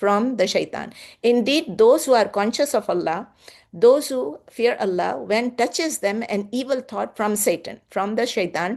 from the shaitan. Indeed, those who are conscious of Allah, those who fear Allah, when touches them an evil thought from Satan, from the shaitan,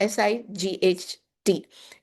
SIGHT,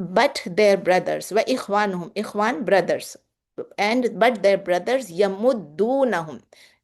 but their brothers, wa ikhwanuhum, ikhwan brothers, and but their brothers yamuddunahum,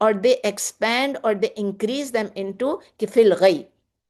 or they expand or they increase them into fil ghayy,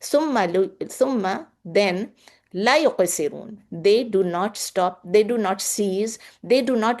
summa then la yuqsirun, they do not stop, they do not cease, they do not,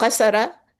qasara,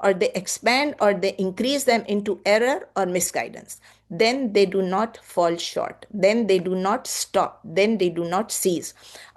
or they expand or they increase them into error or misguidance. Then they do not fall short. Then they do not stop. Then they do not cease.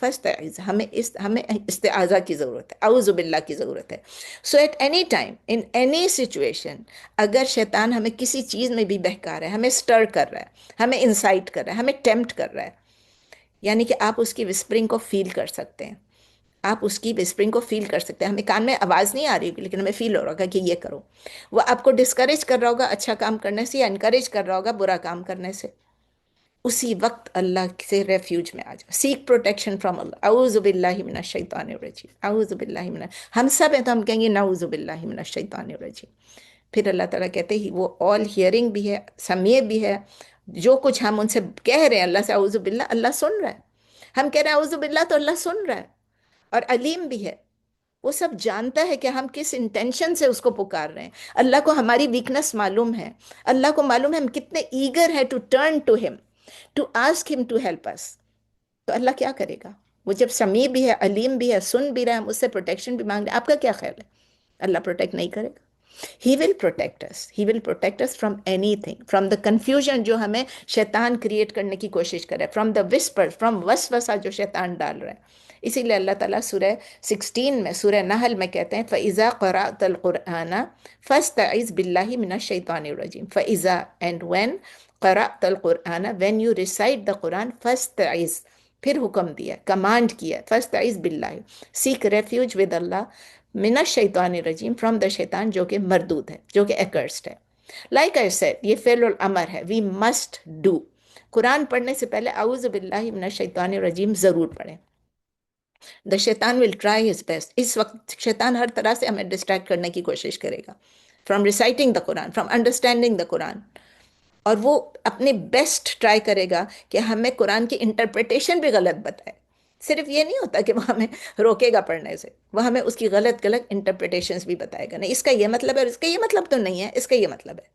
فاستعذ، ہمیں استعاذہ کی ضرورت ہے، اعوذ باللہ کی ضرورت ہے. So at any time in any situation, اگر شیطان ہمیں کسی چیز میں بھی بہکا رہا ہے، ہمیں سٹر کر رہا ہے، ہمیں انسائٹ کر رہا ہے، ہمیں ٹیمپٹ کر رہا ہے، یعنی کہ آپ اس کی وسپرنگ کو فیل کر سکتے ہیں. آپ اس کی وسپرنگ کو فیل کر سکتے ہیں. ہمیں کان میں آواز نہیں آ رہی ہوگی لیکن ہمیں فیل ہو رہا ہوگا کہ یہ کرو. وہ آپ کو ڈسکریج کر رہا ہوگا اچھا کام کرنے سے، یا انکریج کر رہا ہوگا برا کام کرنے سے. اسی وقت اللہ سے ریفیوج میں آ جاؤ. سیک پروٹیکشن فرام اللہ. اعوذ باللہ من الشیطان الرجیم، اعوذ باللہ من. ہم سب ہیں تو ہم کہیں گے نعوذ باللہ من الشیطان الرجیم. پھر اللہ تعالیٰ کہتے ہی وہ آل ہیئرنگ بھی ہے، سمیع بھی ہے. جو کچھ ہم ان سے کہہ رہے ہیں اللہ سے اعوذ باللہ، اللہ سن رہا ہے. ہم کہہ رہے ہیں اعوذ باللہ تو اللہ سن رہا ہے. اور علیم بھی ہے، وہ سب جانتا ہے کہ ہم کس انٹینشن سے اس کو پکار رہے ہیں. اللہ کو ہماری ویکنس معلوم ہے. اللہ کو معلوم ہے ہم کتنے ایگر ہیں ٹو ٹرن ٹو ہم، ٹو آسک ہم ٹو ہیلپ اس. تو اللہ کیا کرے گا؟ وہ جب سمیع بھی ہے، علیم بھی ہے، سن بھی رہا ہے، ہم اس سے پروٹیکشن بھی مانگ رہے ہیں. آپ کا کیا خیال ہے؟ اللہ پروٹیکٹ نہیں کرے گا؟ He will protect us. He will protect us from anything, from the confusion جو ہمیں شیطان کریٹ کرنے کی کوشش کرے، فرام دا وسپر، فرام وسوسہ جو شیطان ڈال رہا ہے. اسی لیے اللہ تعالیٰ سورہ 16 میں، سورہ نحل میں کہتے ہیں فَإِذَا قَرَأْتَ الْقُرْآنَ فَاسْتَعِذْ بِاللَّهِ مِنَ الشَّيْطَانِ الرَّجِيمِ. فَإِذَا and when قرأت القرآن، when you recite the Quran، فَاسْتَعِذْ، پھر حکم دیا، کمانڈ کیا، فَاسْتَعِذْ بِاللَّهِ، seek refuge with Allah، من الشیطان الرجیم، فرام دا شیطان جو کہ مردود ہے، جو کہ accursed ہے. لائک آئی سیڈ، یہ فعل الامر ہے، we must do. قرآن پڑھنے سے پہلے اعوذ باللہ من الشیطان الرجیم ضرور پڑھیں. دا شیطان ول ٹرائی ہز بیسٹ. اس وقت شیطان ہر طرح سے ہمیں ڈسٹریکٹ کرنے کی کوشش کرے گا، فرام ریسائٹنگ دا قرآن، فرام انڈرسٹینڈنگ دا قرآن. اور وہ اپنے بیسٹ ٹرائی کرے گا کہ ہمیں قرآن کی انٹرپریٹیشن بھی غلط بتائے. صرف یہ نہیں ہوتا کہ وہ ہمیں روکے گا پڑھنے سے، وہ ہمیں اس کی غلط غلط انٹرپریٹیشنز بھی بتائے گا. نہیں، اس کا یہ مطلب ہے، اور اس کا یہ مطلب تو نہیں ہے، اس کا یہ مطلب ہے.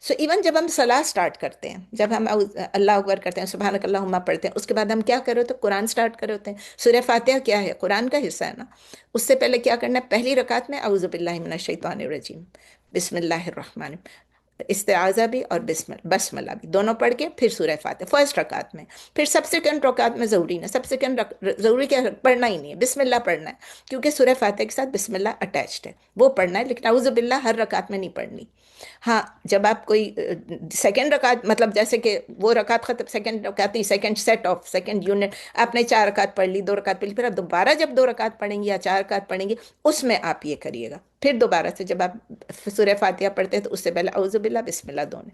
سو ایون جب ہم صلاح سٹارٹ کرتے ہیں، جب ہم اللہ اکبر کرتے ہیں، سبحانک اللہم پڑھتے ہیں، اس کے بعد ہم کیا کرے ہوتے ہیں؟ قرآن سٹارٹ کرے ہوتے ہیں. سورہ فاتحہ کیا ہے؟ قرآن کا حصہ ہے نا. اس سے پہلے کیا کرنا ہے؟ پہلی رکعت میں اعوذ باللہ من الشیطان الرجیم، بسم اللہ الرحمن، استعاذہ بھی اور بسملہ بھی دونوں پڑھ کے پھر سورہ فاتحہ فرسٹ رکعت میں. پھر سب سیکنڈ رکعت میں ضروری نہیں، سب سیکنڈ ضروری کیا پڑھنا ہی نہیں ہے، بسم اللہ پڑھنا ہے، کیونکہ سورہ فاتحہ کے ساتھ بسم اللہ اٹیچڈ ہے، وہ پڑھنا ہے. لیکن اعوذ باللہ ہر رکعت میں نہیں پڑھنی. ہاں، جب آپ کوئی سیکنڈ رکعت، مطلب جیسے کہ وہ رکعت ختم، سیکنڈ رکعت نہیں، second set of, second unit, آپ نے 4 رکعت پڑھ لی، 2 رکعت پڑھ لی، پھر آپ دوبارہ جب 2 رکعت پڑھیں گے یا 4 رکعت پڑھیں گے، اس میں آپ یہ کریے گا. پھر دوبارہ سے جب آپ سورہ فاتحہ پڑھتے ہیں تو اس سے پہلے اعوذ باللہ بسم اللہ دونوں.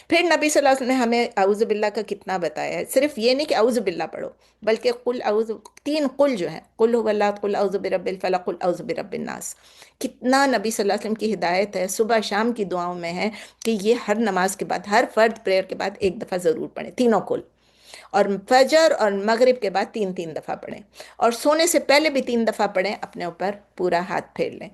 پھر نبی صلی اللہ علیہ وسلم نے ہمیں اعوذ باللہ کا کتنا بتایا ہے. صرف یہ نہیں کہ اعوذ باللہ پڑھو، بلکہ قل اعوذ، 3 قل جو ہیں، قل هو اللہ، قل اعوذ برب الفلق، قل اعوذ برب الناس. کتنا نبی صلی اللہ علیہ وسلم کی ہدایت ہے، صبح شام کی دعاؤں میں ہے کہ یہ ہر نماز کے بعد، ہر فرد پریئر کے بعد ایک دفعہ ضرور پڑھیں، تینوں قل. اور فجر اور مغرب کے بعد 3 دفعہ پڑھیں، اور سونے سے پہلے بھی 3 دفعہ پڑھیں. اپنے اوپر پورا ہاتھ پھیر لیں.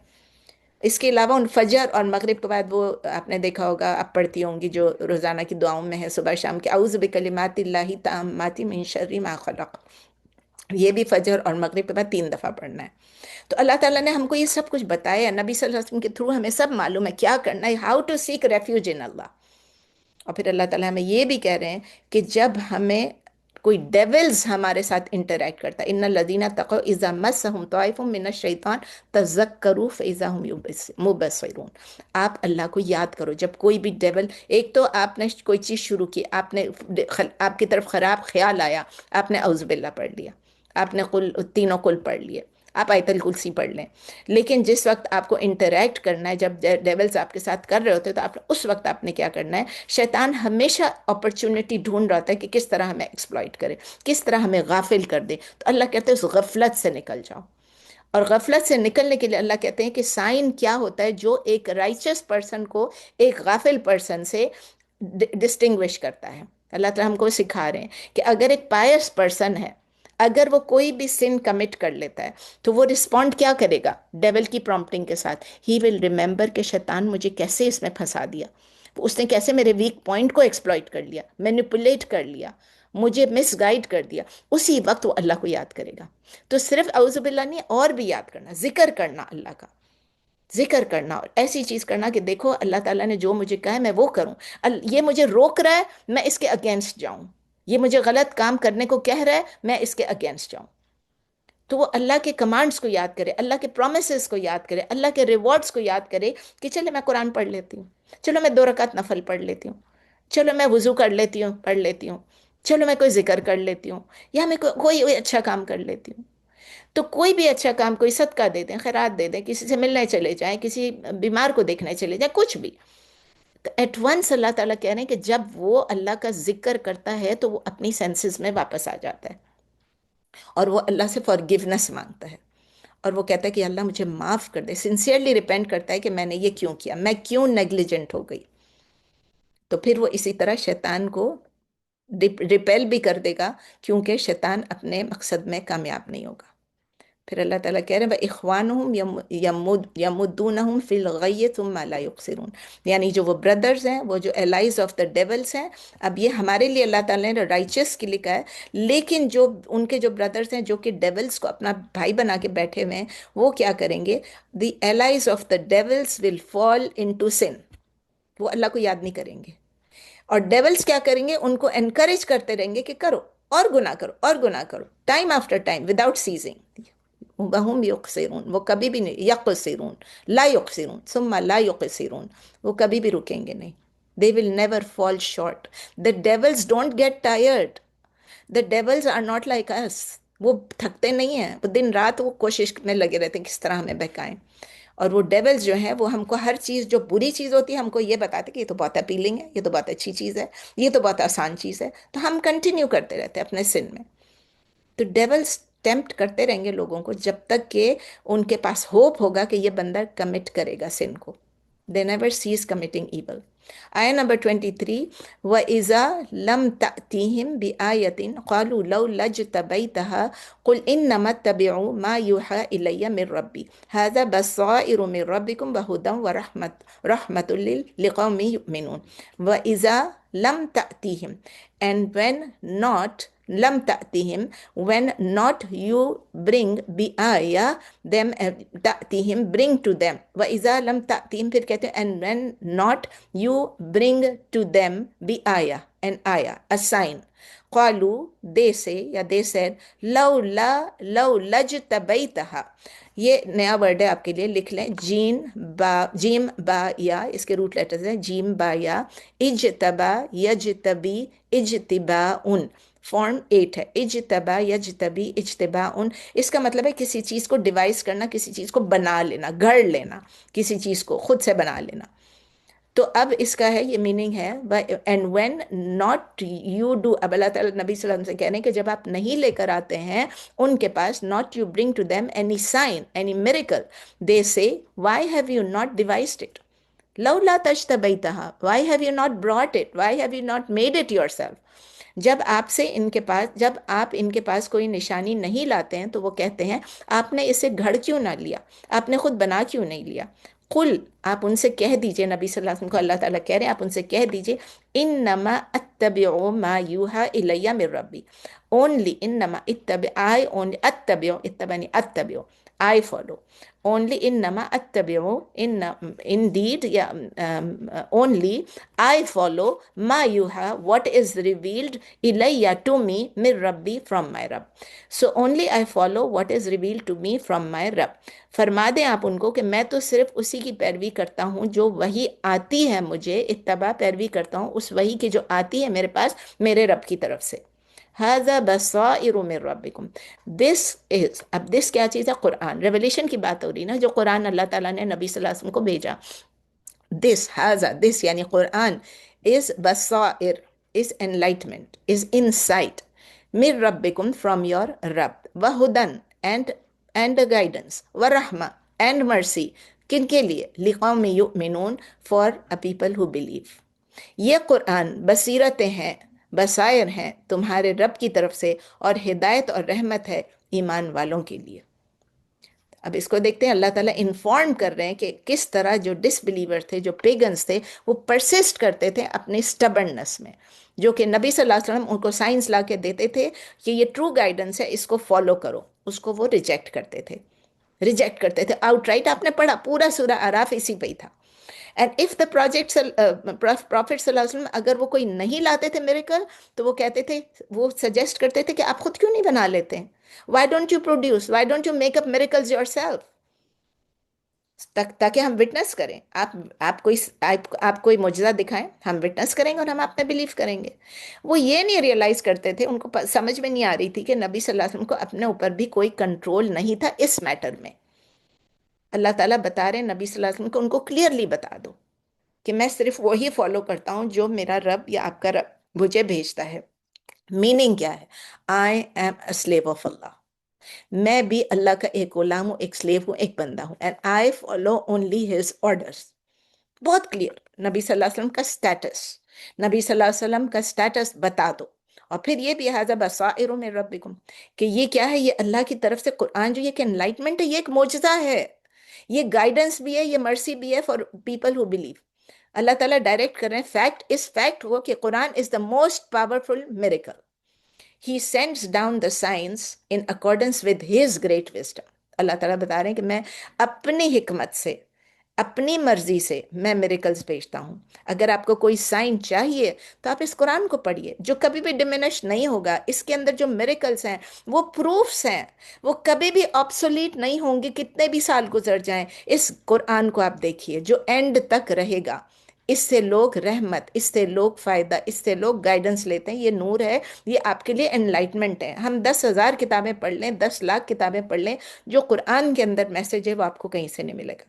اس کے علاوہ ان فجر اور مغرب کے بعد وہ آپ نے دیکھا ہوگا، آپ پڑھتی ہوں گی جو روزانہ کی دعاؤں میں ہے صبح شام کے، اعوذ بکلمات اللہ التامات من شر ما خلق. یہ بھی فجر اور مغرب کے بعد 3 دفعہ پڑھنا ہے. تو اللہ تعالیٰ نے ہم کو یہ سب کچھ بتایا ہے، نبی صلی اللہ علیہ وسلم کے تھرو ہمیں سب معلوم ہے کیا کرنا ہے، ہاؤ ٹو سیک ریفیوج ان اللہ. اور پھر اللہ تعالیٰ ہمیں یہ بھی کہہ رہے ہیں کہ جب ہمیں کوئی ڈیولز ہمارے ساتھ انٹریکٹ کرتا ہے، ان الذین تقوا اذا مسهم طائف من الشیطان تذکروا فاذا هم مبصرون. آپ اللہ کو یاد کرو جب کوئی بھی ڈیول، ایک تو آپ نے کوئی چیز شروع کی، آپ کی طرف خراب خیال آیا، آپ نے اعوذ باللہ پڑھ لیا، آپ نے تینوں قل پڑھ لیے، آپ آیت الکرسی پڑھ لیں. لیکن جس وقت آپ کو انٹریکٹ کرنا ہے، جب ڈیولز آپ کے ساتھ کر رہے ہوتے ہیں، تو اس وقت آپ نے کیا کرنا ہے؟ شیطان ہمیشہ اپرچونٹی ڈھونڈ رہا ہوتا ہے کہ کس طرح ہمیں ایکسپلائٹ کرے، کس طرح ہمیں غافل کر دے. تو اللہ کہتے ہیں اس غفلت سے نکل جاؤ. اور غفلت سے نکلنے کے لیے اللہ کہتے ہیں کہ سائن کیا ہوتا ہے جو ایک رائچس پرسن کو ایک غافل پرسن سے ڈسٹنگوش کرتا ہے. اللہ تعالیٰ ہم کو سکھا رہے ہیں کہ اگر ایک پائس پرسن ہے، اگر وہ کوئی بھی سن کمٹ کر لیتا ہے تو وہ رسپونڈ کیا کرے گا؟ ڈیول کی پرومپٹنگ کے ساتھ. ہی ول ریممبر کہ شیطان مجھے کیسے اس میں پھنسا دیا، اس نے کیسے میرے ویک پوائنٹ کو ایکسپلائٹ کر لیا، مینیپولیٹ کر لیا، مجھے مس گائیڈ کر دیا. اسی وقت وہ اللہ کو یاد کرے گا. تو صرف اعوذ باللہ نہیں، اور بھی یاد کرنا، ذکر کرنا، اللہ کا ذکر کرنا، اور ایسی چیز کرنا کہ دیکھو اللہ تعالیٰ نے جو مجھے کہا ہے میں وہ کروں. یہ مجھے روک رہا ہے، میں اس کے اگینسٹ جاؤں. یہ مجھے غلط کام کرنے کو کہہ رہا ہے، میں اس کے اگینسٹ جاؤں. تو وہ اللہ کے کمانڈز کو یاد کرے، اللہ کے پرومسز کو یاد کرے، اللہ کے ریوارڈز کو یاد کرے کہ چلے میں قرآن پڑھ لیتی ہوں، چلو میں 2 رکعت نفل پڑھ لیتی ہوں، چلو میں وضو کر لیتی ہوں، پڑھ لیتی ہوں، چلو میں کوئی ذکر کر لیتی ہوں، یا میں کوئی اچھا کام کر لیتی ہوں۔ تو کوئی بھی اچھا کام، کوئی صدقہ دے دیں، خیرات دے دیں، کسی سے ملنے چلے جائیں، کسی بیمار کو دیکھنے چلے جائیں، کچھ بھی، تو ایٹ ونس اللہ تعالیٰ کہہ رہے ہیں کہ جب وہ اللہ کا ذکر کرتا ہے تو وہ اپنی سینسز میں واپس آ جاتا ہے، اور وہ اللہ سے فارگیونس مانگتا ہے، اور وہ کہتا ہے کہ اللہ مجھے معاف کر دے، سنسیئرلی ریپینٹ کرتا ہے کہ میں نے یہ کیوں کیا، میں کیوں نیگلیجنٹ ہو گئی، تو پھر وہ اسی طرح شیطان کو ریپیل بھی کر دے گا، کیونکہ شیطان اپنے مقصد میں کامیاب نہیں ہوگا۔ پھر اللہ تعالیٰ کہہ رہے ہیں وَإِخْوَانُهُمْ يَمُدُّونَهُمْ فِي الْغَيِّ ثُمَّ لَا يُقْصِرُونَ، یعنی جو وہ بردرز ہیں، وہ جو الائز آف دا ڈیولز ہیں، اب یہ ہمارے لیے اللہ تعالیٰ نے رائچس کی لکھا ہے، لیکن جو ان کے جو بردرز ہیں جو کہ ڈیولز کو اپنا بھائی بنا کے بیٹھے ہوئے ہیں، وہ کیا کریں گے؟ دی allies of the devil's will fall into sin، وہ اللہ کو یاد نہیں کریں گے، اور ڈیولز کیا کریں گے؟ ان کو انکریج کرتے رہیں گے کہ کرو اور گناہ کرو اور گناہ کرو، time after time without ceasing. وَهُمْ يُقْصِرُونَ، وہ کبھی بھی نہیں، یقصرون، لا یقصرون، ثم لا یقصرون، وہ کبھی بھی رکیں گے نہیں۔ they will never fall short. The devils don't get tired. The devils are not like us. وہ تھکتے نہیں ہیں، وہ دن رات وہ کوشش میں لگے رہتے ہیں کس طرح ہمیں بہکائیں، اور وہ ڈیولز جو ہیں وہ ہم کو ہر چیز جو بری چیز ہوتی ہے ہم کو یہ بتاتے کہ یہ تو بہت اپیلنگ ہے، یہ تو بہت اچھی چیز ہے، یہ تو بہت آسان چیز ہے، تو ہم کنٹینیو کرتے رہتے ہیں اپنے سن میں۔ تو ڈیولز ٹیمپٹ کرتے رہیں گے لوگوں کو جب تک کہ ان کے پاس ہوپ ہوگا کہ یہ بندہ کمٹ کرے گا سن کو۔ They never cease committing evil. آیا نمبر 23، وَإِذَا لَمْ تَأْتِهِمْ بِآيَةٍ قَالُوا لَوْلَا اجْتَبَيْتَهَا قُلْ إِنَّمَا اتَّبِعُوا مَا يُوحَىٰ إِلَيَّ مِن رَّبِّي هَٰذَا بَصَائِرُ مِن رَّبِّكُمْ وَهُدًى وَرَحْمَةٌ لِّقَوْمٍ يُؤْمِنُونَ۔ وَإِذَا لَمْ تَأْتِهِمْ، and when not lam ta'tihim, when not you bring bi'aya them, ta'tihim bring to them، وَإِذَا لَمْ تَأْتِهِمْ پھر کہتے ہیں and when not you bring to them bi'aya an aya a sign، قالوا they say یا they said لولا اجتبیتہا، یہ نیا ورڈ ہے آپ کے لیے، لکھ لیں، جیم با یا، اس کے روٹ لیٹرز ہیں جیم با یا، اجتبا یجتبی اجتباء، فارم 8 ہے، اجتبا یجتبی اجتباء، اس کا مطلب ہے کسی چیز کو ڈیوائز کرنا، کسی چیز کو بنا لینا، گھڑ لینا، کسی چیز کو خود سے بنا لینا۔ تو اب اس کا ہے یہ میننگ ہے and when not you do, اب اللہ تعالیٰ نبی صلی اللہ علیہ وسلم سے کہہ رہے ہیں کہ جب آپ نہیں لے کر آتے ہیں ان کے پاس، not you bring to them any sign any miracle, they say why have you not devised it, لولا تجتبیتہا، why have you not brought it, why have you not made it yourself. جب آپ سے ان کے پاس، جب آپ ان کے پاس کوئی نشانی نہیں لاتے ہیں تو وہ کہتے ہیں آپ نے اسے گھڑ کیوں نہ لیا، آپ نے خود بنا کیوں نہیں لیا۔ قل، آپ ان سے کہہ دیجئے، نبی صلی اللہ علیہ وسلم کو اللہ تعالیٰ کہہ رہے ہیں آپ ان سے کہہ دیجئے، انما اتبع ما یوحى الی من ربی، اونلی انما اتبع، آئی اونلی اتبع، اتبعنی اتبع، I follow only، انما اتبع، indeed یا only I follow ما یوحى what is revealed الیہ to me من ربی from my رب، so only I follow what is revealed to me from my رب۔ فرما دیں آپ ان کو کہ میں تو صرف اسی کی پیروی کرتا ہوں جو وحی آتی ہے مجھے، اتباع پیروی کرتا ہوں اس وحی کی جو آتی ہے میرے پاس میرے رب کی طرف سے۔ هذا بصائر من ربکم، this is، اب this کیا چیز ہے؟ قرآن، ریولیشن کی بات ہو رہی نا، جو قرآن اللہ تعالیٰ نے نبی صلی اللہ علیہ وسلم کو بھیجا۔ this یعنی قرآن is بصائر، is enlightenment، is insight، من ربکم from your رب، وہدن and guidance، ورحمہ and mercy، کن کے لیے؟ لقوم یؤمنون، for a people who believe۔ یہ قرآن بصیرتیں ہیں، بصائر ہیں تمہارے رب کی طرف سے، اور ہدایت اور رحمت ہے ایمان والوں کے لیے۔ اب اس کو دیکھتے ہیں، اللہ تعالیٰ انفارم کر رہے ہیں کہ کس طرح جو ڈس بلیور تھے، جو پیگنز تھے، وہ پرسسٹ کرتے تھے اپنے سٹبرنس میں، جو کہ نبی صلی اللہ علیہ وسلم ان کو سائنس لا کے دیتے تھے کہ یہ ٹرو گائیڈنس ہے، اس کو فالو کرو، اس کو وہ ریجیکٹ کرتے تھے، ریجیکٹ کرتے تھے آؤٹ رائٹ۔ آپ نے پڑھا پورا سورہ اعراف اسی پہ ہی تھا۔ And if the project prophet صلی اللہ علیہ وسلم اگر وہ کوئی نہیں لاتے تھے میریکل، تو وہ کہتے تھے، وہ سجیسٹ کرتے تھے کہ آپ خود کیوں نہیں بنا لیتے، Y don't you produce, Y don't you make up miracles your self, تاکہ ہم وٹنس کریں. آپ کوئی آپ کوئی معجزہ دکھائیں، ہم وٹنس کریں گے اور ہم آپ پہ بلیو کریں گے. وہ یہ نہیں ریئلائز کرتے تھے، ان کو سمجھ میں نہیں آ رہی تھی کہ نبی صلی اللہ علیہ وسلم کو اپنے اوپر بھی کوئی کنٹرول نہیں تھا اس میٹر میں. اللہ تعالیٰ بتا رہے ہیں نبی صلی اللہ علیہ وسلم کو ان کو کلیئرلی بتا دو کہ میں صرف وہی فالو کرتا ہوں جو میرا رب یا آپ کا رب مجھے بھیجتا ہے. میننگ کیا ہے؟ I am a slave of اللہ. میں بھی اللہ کا ایک غلام ہوں، ایک سلیو ہوں، ایک بندہ ہوں. And I follow only his orders. بہت کلیئر نبی صلی اللہ علیہ وسلم کا سٹیٹس، نبی صلی اللہ علیہ وسلم کا سٹیٹس بتا دو. اور پھر یہ بھی حاضر بصائر من ربکم، کہ یہ کیا ہے، یہ اللہ کی طرف سے قرآن جو یہ کہ انلائٹمنٹ ہے، یہ ایک معجزہ ہے، یہ گائیڈنس بھی ہے، یہ مرسی بھی ہے فار پیپل ہو بلیو. اللہ تعالیٰ ڈائریکٹ کر رہے ہیں. فیکٹ اس فیکٹ ہو کہ قرآن is the most powerful miracle. He sends down the signs in accordance with his great wisdom. اللہ تعالیٰ بتا رہے ہیں کہ میں اپنی حکمت سے، اپنی مرضی سے میں میریکلز بھیجتا ہوں. اگر آپ کو کوئی سائن چاہیے تو آپ اس قرآن کو پڑھیے، جو کبھی بھی ڈیمینش نہیں ہوگا. اس کے اندر جو میریکلز ہیں وہ پروفس ہیں، وہ کبھی بھی آبسولیٹ نہیں ہوں گے، کتنے بھی سال گزر جائیں. اس قرآن کو آپ دیکھیے جو اینڈ تک رہے گا. اس سے لوگ رحمت، اس سے لوگ فائدہ، اس سے لوگ گائیڈنس لیتے ہیں. یہ نور ہے، یہ آپ کے لیے انلائٹمنٹ ہے. ہم 10,000 کتابیں پڑھ لیں، 10 لاکھ کتابیں پڑھ لیں، جو قرآن کے اندر میسج ہے وہ آپ کو کہیں سے نہیں ملے گا.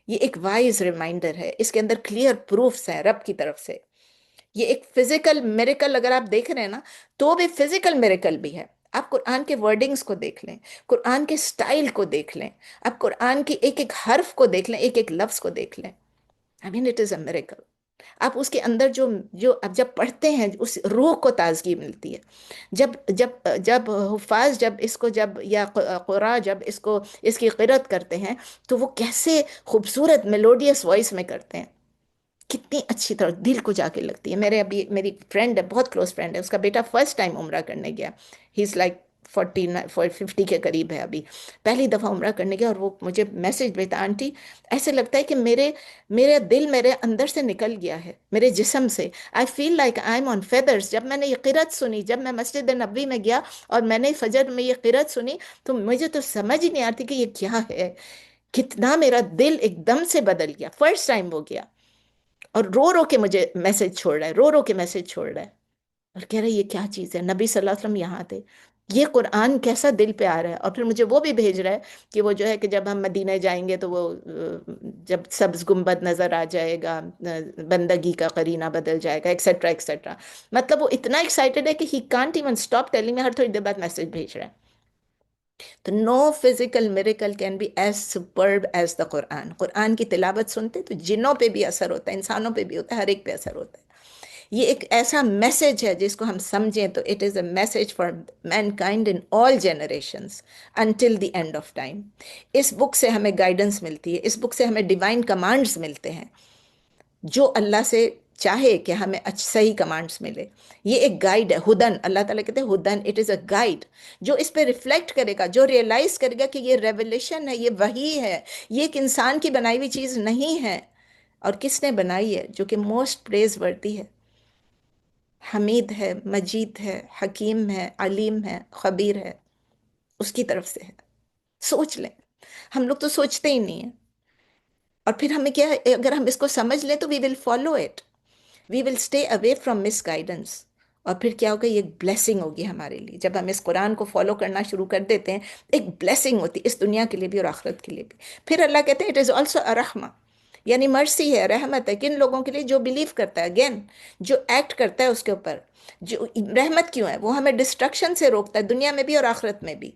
یہ ایک وائز ریمائنڈر ہے، اس کے اندر کلیئر پروفس ہیں رب کی طرف سے. یہ ایک فزیکل میریکل اگر آپ دیکھ رہے ہیں نا، تو بھی فزیکل میریکل بھی ہے. آپ قرآن کے ورڈنگز کو دیکھ لیں، قرآن کے سٹائل کو دیکھ لیں، آپ قرآن کی ایک ایک حرف کو دیکھ لیں، ایک ایک لفظ کو دیکھ لیں. I mean it is a miracle. آپ اس کے اندر جو اب جب پڑھتے ہیں اس روح کو تازگی ملتی ہے. جب جب حفاظ جب اس کو جب یا قرآ جب اس کو اس کی قرأت کرتے ہیں تو وہ کیسے خوبصورت میلوڈیس وائس میں کرتے ہیں، کتنی اچھی طرح دل کو جا کے لگتی ہے. میری فرینڈ ہے، بہت کلوز فرینڈ ہے، اس کا بیٹا فرسٹ ٹائم عمرہ کرنے گیا. ہی از لائک 50 کے قریب ہے ابھی. پہلی دفعہ عمرہ کرنے گیا اور وہ مجھے میسج بھیجتا، آنٹی ایسے لگتا ہے کہ میرے دل میرے اندر سے نکل گیا ہے، میرے جسم سے. آئی feel like I am on feathers. جب میں نے یہ قرأت سنی، جب میں مسجد نبوی میں گیا اور میں نے فجر میں یہ قرأت سنی، تو مجھے تو سمجھ ہی نہیں آتی کہ یہ کیا ہے. کتنا میرا دل ایک دم سے بدل گیا. فرسٹ ٹائم وہ گیا اور رو رو کے مجھے میسج چھوڑ رہا ہے، رو رو کے میسج چھوڑ رہا ہے اور کہہ رہا ہے یہ کیا چیز ہے. نبی صلی اللہ علیہ وسلم یہاں تھے، یہ قرآن کیسا دل پہ آ رہا ہے. اور پھر مجھے وہ بھی بھیج رہا ہے کہ وہ جو ہے کہ جب ہم مدینہ جائیں گے تو وہ جب سبز گنبد نظر آ جائے گا، بندگی کا قرینہ بدل جائے گا، ایکسیٹرا ایکسیٹرا. مطلب وہ اتنا ایکسائٹڈ ہے کہ he can't even stop telling میں، ہر تھوڑی دیر بعد میسج بھیج رہا ہے. تو no physical miracle can be as superb as the قرآن. قرآن کی تلاوت سنتے تو جنوں پہ بھی اثر ہوتا ہے، انسانوں پہ بھی ہوتا ہے، ہر ایک پہ اثر ہوتا ہے. یہ ایک ایسا میسج ہے جس کو ہم سمجھیں تو it is a message for mankind in all generations until the end of time. اس بک سے ہمیں گائیڈنس ملتی ہے، اس بک سے ہمیں ڈیوائن کمانڈز ملتے ہیں. جو اللہ سے چاہے کہ ہمیں صحیح کمانڈز ملے. یہ ایک گائیڈ ہے، ہدن. اللہ تعالیٰ کہتے ہیں ہدن، اٹ از اے گائیڈ. جو اس پہ ریفلیکٹ کرے گا، جو ریئلائز کرے گا کہ یہ ریولیشن ہے، یہ وحی ہے، یہ ایک انسان کی بنائی ہوئی چیز نہیں ہے. اور کس نے بنائی ہے؟ جو کہ موسٹ پریز ورتھی ہے، حمید ہے، مجید ہے، حکیم ہے، علیم ہے، خبیر ہے. اس کی طرف سے ہے. سوچ لیں، ہم لوگ تو سوچتے ہی نہیں ہیں. اور پھر ہمیں کیا ہے، اگر ہم اس کو سمجھ لیں تو we will follow it, we will stay away from misguidance. اور پھر کیا ہوگا، یہ ایک بلیسنگ ہوگی ہمارے لیے. جب ہم اس قرآن کو فالو کرنا شروع کر دیتے ہیں، ایک بلیسنگ ہوتی ہے اس دنیا کے لیے بھی اور آخرت کے لیے بھی. پھر اللہ کہتے ہیں اٹ از آلسو رحمہ، یعنی مرسی ہے، رحمت ہے. کن لوگوں کے لیے؟ جو بلیو کرتا ہے، اگین جو ایکٹ کرتا ہے اس کے اوپر. جو رحمت کیوں ہے؟ وہ ہمیں ڈسٹرکشن سے روکتا ہے، دنیا میں بھی اور آخرت میں بھی.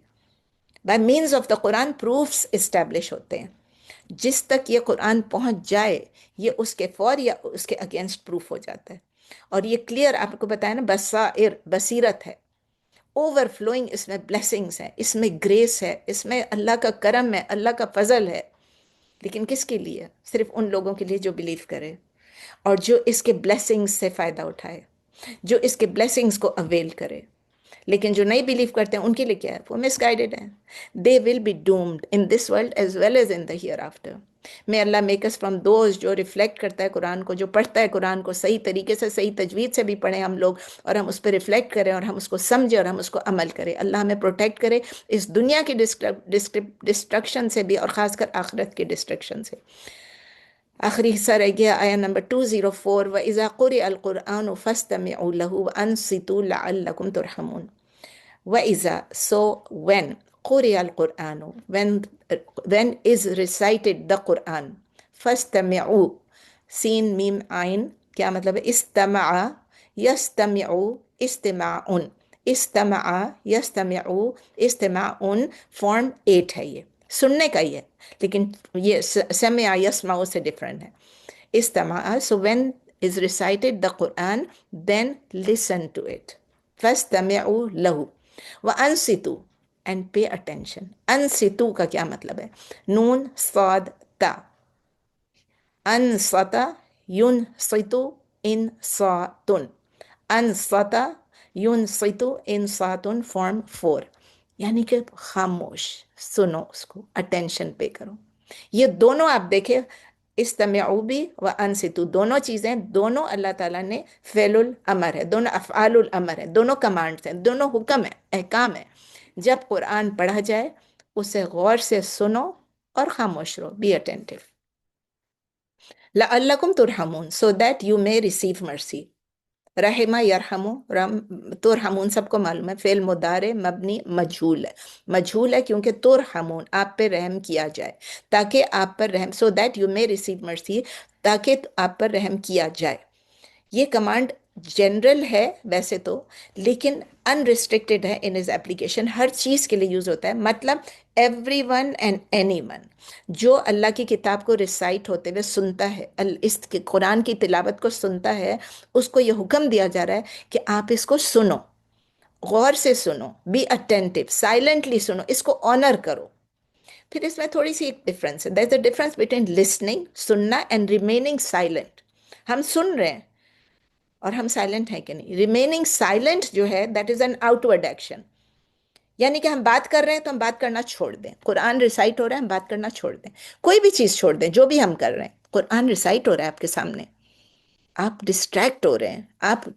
By means of the Quran proofs establish ہوتے ہیں. جس تک یہ قرآن پہنچ جائے یہ اس کے فور یا اس کے اگینسٹ پروف ہو جاتا ہے. اور یہ کلیئر آپ کو بتایا نا، بصائر، بصیرت ہے، اوور فلوئنگ. اس میں بلیسنگز ہیں، اس میں گریس ہے، اس میں اللہ کا کرم ہے، اللہ کا فضل ہے. لیکن کس کے لیے؟ صرف ان لوگوں کے لیے جو بلیو کرے اور جو اس کے بلیسنگز سے فائدہ اٹھائے، جو اس کے بلیسنگز کو اویل کرے. لیکن جو نہیں بلیو کرتے ہیں ان کے لیے کیا ہے؟ وہ مس گائیڈڈ ہیں. They will be doomed in this world as well as in the hereafter. میں اللہ میک اس فرام دوز جو ریفلیکٹ کرتا ہے قرآن کو، جو پڑھتا ہے قرآن کو صحیح طریقے سے، صحیح تجوید سے بھی پڑھیں ہم لوگ، اور ہم اس پہ ریفلیکٹ کریں اور ہم اس کو سمجھیں اور ہم اس کو عمل کریں۔ اللہ ہمیں پروٹیکٹ کرے اس دنیا کی ڈسٹرکشن سے بھی، اور خاص کر آخرت کی ڈسٹرکشن سے۔ آخری حصہ رہ گیا آیا نمبر 204، وَإِذَا قُرِئَ الْقُرْآنُ فَاسْتَمِعُوا لَهُ وَأَنصِتُوا لَعَلَّكُمْ تُرْحَمُونَ۔ وَإِذَا so when قُرِئَ الْقُرْآنُ when is recited the Quran، فَاسْتَمِعُوا سین میم عین کیا مطلب ہے؟ استمع یستمع استماع، استمع یستمع استماع، فارم 8 ہے، یہ سننے کا ہی ہے، لیکن یہ سمع یسمع سے ڈفرنٹ ہے۔ استمع so when is recited the Quran then listen to it، فَاسْتَمِعُوا لَهُ وَأَنصِتُوا and pay attention۔ انصتو کا کیا مطلب ہے؟ نون صاد تا، انصت ينصت انصات، انصت ينصت انصات، فارم 4، یعنی کہ خاموش سنو، اس کو اٹینشن پے کرو۔ یہ دونوں آپ دیکھیں، استمعوا بھی و انصتو، دونوں چیزیں، دونوں اللہ تعالیٰ نے فعل الامر ہے، دونوں افعال الامر ہے، دونوں کمانڈس ہیں، دونوں حکم ہیں، احکام ہیں۔ جب قرآن پڑھا جائے اسے غور سے سنو اور خاموش رہو، بی اٹینٹو۔ لَعَلَّكُمْ تُرْحَمُونَ so that you may receive mercy۔ رحمہ یرحمو، ترحمون سب کو معلوم ہے فعل مضارع مبنی مجہول ہے، مجہول ہے کیونکہ ترحمون آپ پہ رحم کیا جائے، تاکہ آپ پر رحم، so that you may receive mercy تاکہ آپ پر رحم کیا جائے۔ یہ کمانڈ جنرل ہے ویسے تو، لیکن انریسٹرکٹیڈ ہے ان از اپلیکیشن، ہر چیز کے لیے یوز ہوتا ہے۔ مطلب every one and any one جو اللہ کی کتاب کو ریسائٹ ہوتے ہوئے سنتا ہے، اس قرآن کی تلاوت کو سنتا ہے، اس کو یہ حکم دیا جا رہا ہے کہ آپ اس کو سنو، غور سے سنو، بی اٹینٹو، سائلنٹلی سنو، اس کو آنر کرو۔ پھر اس میں تھوڑی سی ایک ڈفرینس ہے، there's a difference between listening سننا and remaining silent۔ ہم سن رہے ہیں اور ہم سائلنٹ ہیں کہ نہیں، ریمیننگ سائلنٹ جو ہے that is an out void action, یعنی کہ ہم بات کر رہے ہیں تو ہم بات کرنا چھوڑ دیں، قرآن ریسائٹ ہو رہا ہے ہم بات کرنا چھوڑ دیں، کوئی بھی چیز چھوڑ دیں، جو بھی ہم کر رہے ہیں، قرآن ریسائٹ ہو رہا ہے آپ کے سامنے، آپ ڈسٹریکٹ ہو رہے ہیں، آپ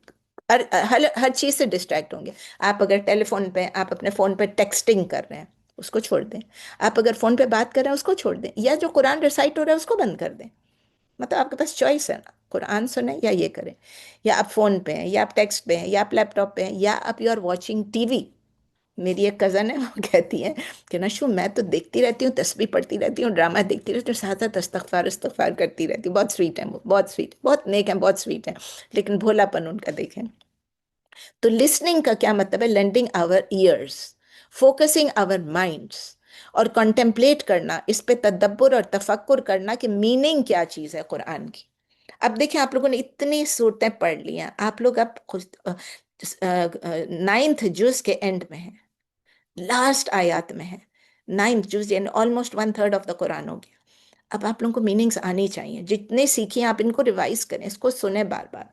ہر چیز سے ڈسٹریکٹ ہوں گے۔ آپ اگر ٹیلی فون پہ، آپ اپنے فون پہ ٹیکسٹنگ کر رہے ہیں اس کو چھوڑ دیں، آپ اگر فون پہ بات کر رہے ہیں اس کو چھوڑ دیں، یا جو قرآن ریسائٹ ہو رہا ہے اس کو بند کر دیں۔ مطلب آپ کے پاس چوائس ہے نا، قرآن سنیں یا یہ کریں، یا آپ فون پہ ہیں، یا آپ ٹیکسٹ پہ ہیں، یا آپ لیپ ٹاپ پہ ہیں، یا آپ you are watching T V. میری ایک کزن ہے وہ کہتی ہے کہ نشو میں تو دیکھتی رہتی ہوں، تسبیح پڑھتی رہتی ہوں، ڈرامہ دیکھتی رہتی ہوں، ساتھ ساتھ استغفار استغفار کرتی رہتی ہوں۔ بہت سویٹ ہیں وہ، بہت سویٹ، بہت نیک ہیں، بہت سویٹ ہیں، لیکن بھولا پن ان کا دیکھیں۔ تو لسننگ کا کیا مطلب ہے؟ لینڈنگ آور ایئرس، فوکسنگ آور مائنڈس، اور کنٹمپلیٹ کرنا، اس پہ تدبر اور تفکر کرنا کہ میننگ کیا چیز ہے قرآن کی۔ اب دیکھیں آپ لوگوں نے اتنی صورتیں پڑھ لی ہیں، آپ لوگ اب 9th جز کے اینڈ میں ہیں، لاسٹ آیات میں ہے، 9th جز یعنی آلموسٹ 1/3 آف دا قرآن ہو گیا۔ اب آپ لوگوں کو میننگز آنی چاہیے، جتنے سیکھیں آپ ان کو ریوائز کریں، اس کو سنیں بار بار۔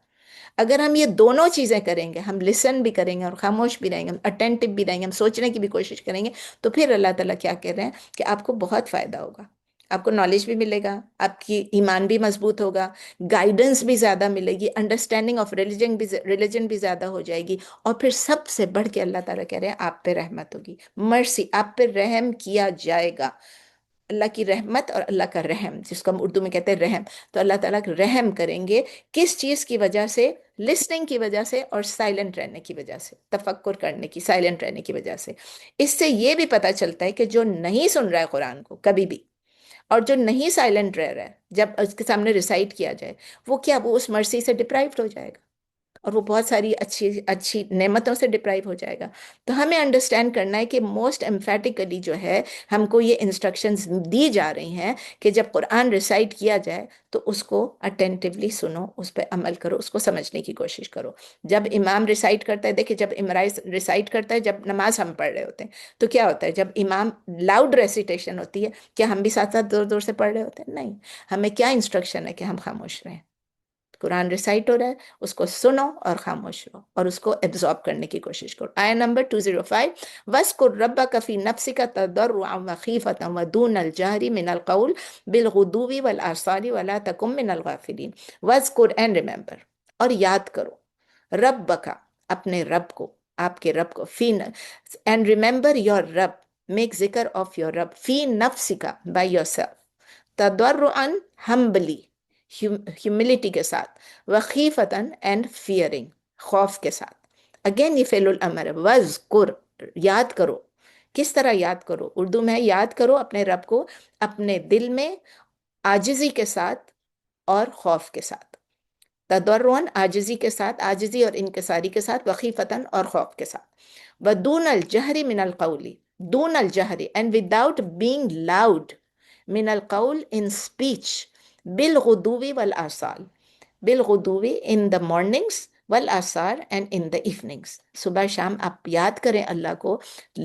اگر ہم یہ دونوں چیزیں کریں گے، ہم لسن بھی کریں گے اور خاموش بھی رہیں گے، ہم اٹینٹو بھی رہیں گے، ہم سوچنے کی بھی کوشش کریں گے، تو پھر اللہ تعالیٰ کیا کہہ رہے ہیں کہ آپ کو بہت فائدہ ہوگا، آپ کو نالج بھی ملے گا، آپ کی ایمان بھی مضبوط ہوگا، گائیڈنس بھی زیادہ ملے گی، انڈرسٹینڈنگ آف ریلیجن بھی زیادہ ہو جائے گی، اور پھر سب سے بڑھ کے اللہ تعالیٰ کہہ رہے ہیں آپ پہ رحمت ہوگی، مرسی، آپ پہ رحم کیا جائے گا۔ اللہ کی رحمت اور اللہ کا رحم، جس کو ہم اردو میں کہتے ہیں رحم، تو اللہ تعالیٰ رحم کریں گے کس چیز کی وجہ سے؟ لسننگ کی وجہ سے اور سائلنٹ رہنے کی وجہ سے، تفکر کرنے کی، سائلنٹ رہنے کی وجہ سے۔ اس سے یہ بھی پتہ چلتا ہے کہ جو نہیں سن رہا ہے قرآن کو کبھی بھی، اور جو نہیں سائلنٹ رہ رہا ہے جب اس کے سامنے ریسائٹ کیا جائے، وہ کیا، وہ اس مرسی سے ڈپرائیوڈ ہو جائے گا، اور وہ بہت ساری اچھی اچھی نعمتوں سے ڈپرائیو ہو جائے گا۔ تو ہمیں انڈرسٹینڈ کرنا ہے کہ موسٹ امفیٹیکلی جو ہے ہم کو یہ انسٹرکشنز دی جا رہی ہیں کہ جب قرآن ریسائٹ کیا جائے تو اس کو اٹینٹیولی سنو، اس پہ عمل کرو، اس کو سمجھنے کی کوشش کرو۔ جب امام ریسائٹ کرتا ہے، دیکھیں جب امام ریسائٹ کرتا ہے، جب نماز ہم پڑھ رہے ہوتے ہیں تو کیا ہوتا ہے؟ جب امام لاؤڈ ریسیٹیشن ہوتی ہے، کیا ہم بھی ساتھ ساتھ زور زور سے پڑھ رہے ہوتے ہیں؟ نہیں، ہمیں کیا انسٹرکشن ہے کہ ہم خاموش رہیں، قرآن ریسائٹ ہو رہا ہے، اس کو سنو اور خاموش رہو اور اس کو ایبزارب کرنے کی کوشش کرو۔ آیا نمبر 205، وَاذْكُرْ رَبَّكَ فِي نَفْسِكَ تَضَرُّعًا وَخِيفَةً وَدُونَ الْجَهْرِ مِنَ الْقَوْلِ بِالْغُدُوِّ وَالْآصَالِ وَلَا تَكُن مِّنَ الْغَافِلِينَ۔ وَاذْكُرْ اینڈ ریممبر، اور یاد کرو، ربک، اپنے رب کو، آپ کے رب کو، فی، اینڈ ریممبر یور رب، میک ذکر آف یور رب، فی نفسک، بائی یور سیلف، تضرعاً، ہمبلی، ہیوملٹی کے ساتھ، وخیفتاً، اینڈ فیئرنگ، خوف کے ساتھ۔ اگین یہ فعل الامر ہے، وذکر، یاد کرو۔ کس طرح یاد کرو؟ اردو میں یاد کرو اپنے رب کو اپنے دل میں عاجزی کے ساتھ اور خوف کے ساتھ، تضرعاً، عاجزی کے ساتھ، عاجزی اور انکساری کے ساتھ، وخیفتاً، اور خوف کے ساتھ، ودون الجہر من القول، دون الجہر، اینڈ وداؤٹ بینگ لاؤڈ، من القول، ان اسپیچ، بالغدو والآصال، بالغدو ان دا مارننگس، والآثار اینڈ ان دا ایوننگس، صبح شام آپ یاد کریں اللہ کو،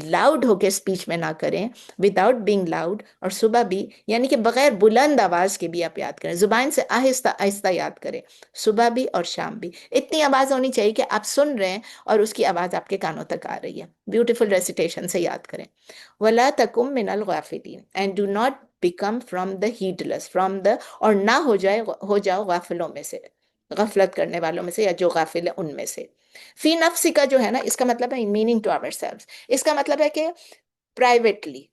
لاؤڈ ہو کے اسپیچ میں نہ کریں، وداؤٹ بینگ لاؤڈ، اور صبح بھی یعنی کہ بغیر بلند آواز کے بھی آپ یاد کریں، زبان سے آہستہ آہستہ یاد کریں، صبح بھی اور شام بھی اتنی آواز ہونی چاہیے کہ آپ سن رہے ہیں اور اس کی آواز آپ کے کانوں تک آ رہی ہے، بیوٹیفل ریسیٹیشن سے یاد کریں۔ وَلَا تَكُن مِّنَ الْغَافِلِينَ، and do not become from the heedless, from the, اور نہ ہو جاؤ غافلوں میں سے، غفلت کرنے والوں میں سے، یا جو غافل ہے ان میں سے۔ فی نفس کا جو ہے نا، اس کا مطلب ہے میننگ ٹو آور سیلوز، اس کا مطلب ہے کہ پرائیویٹلی،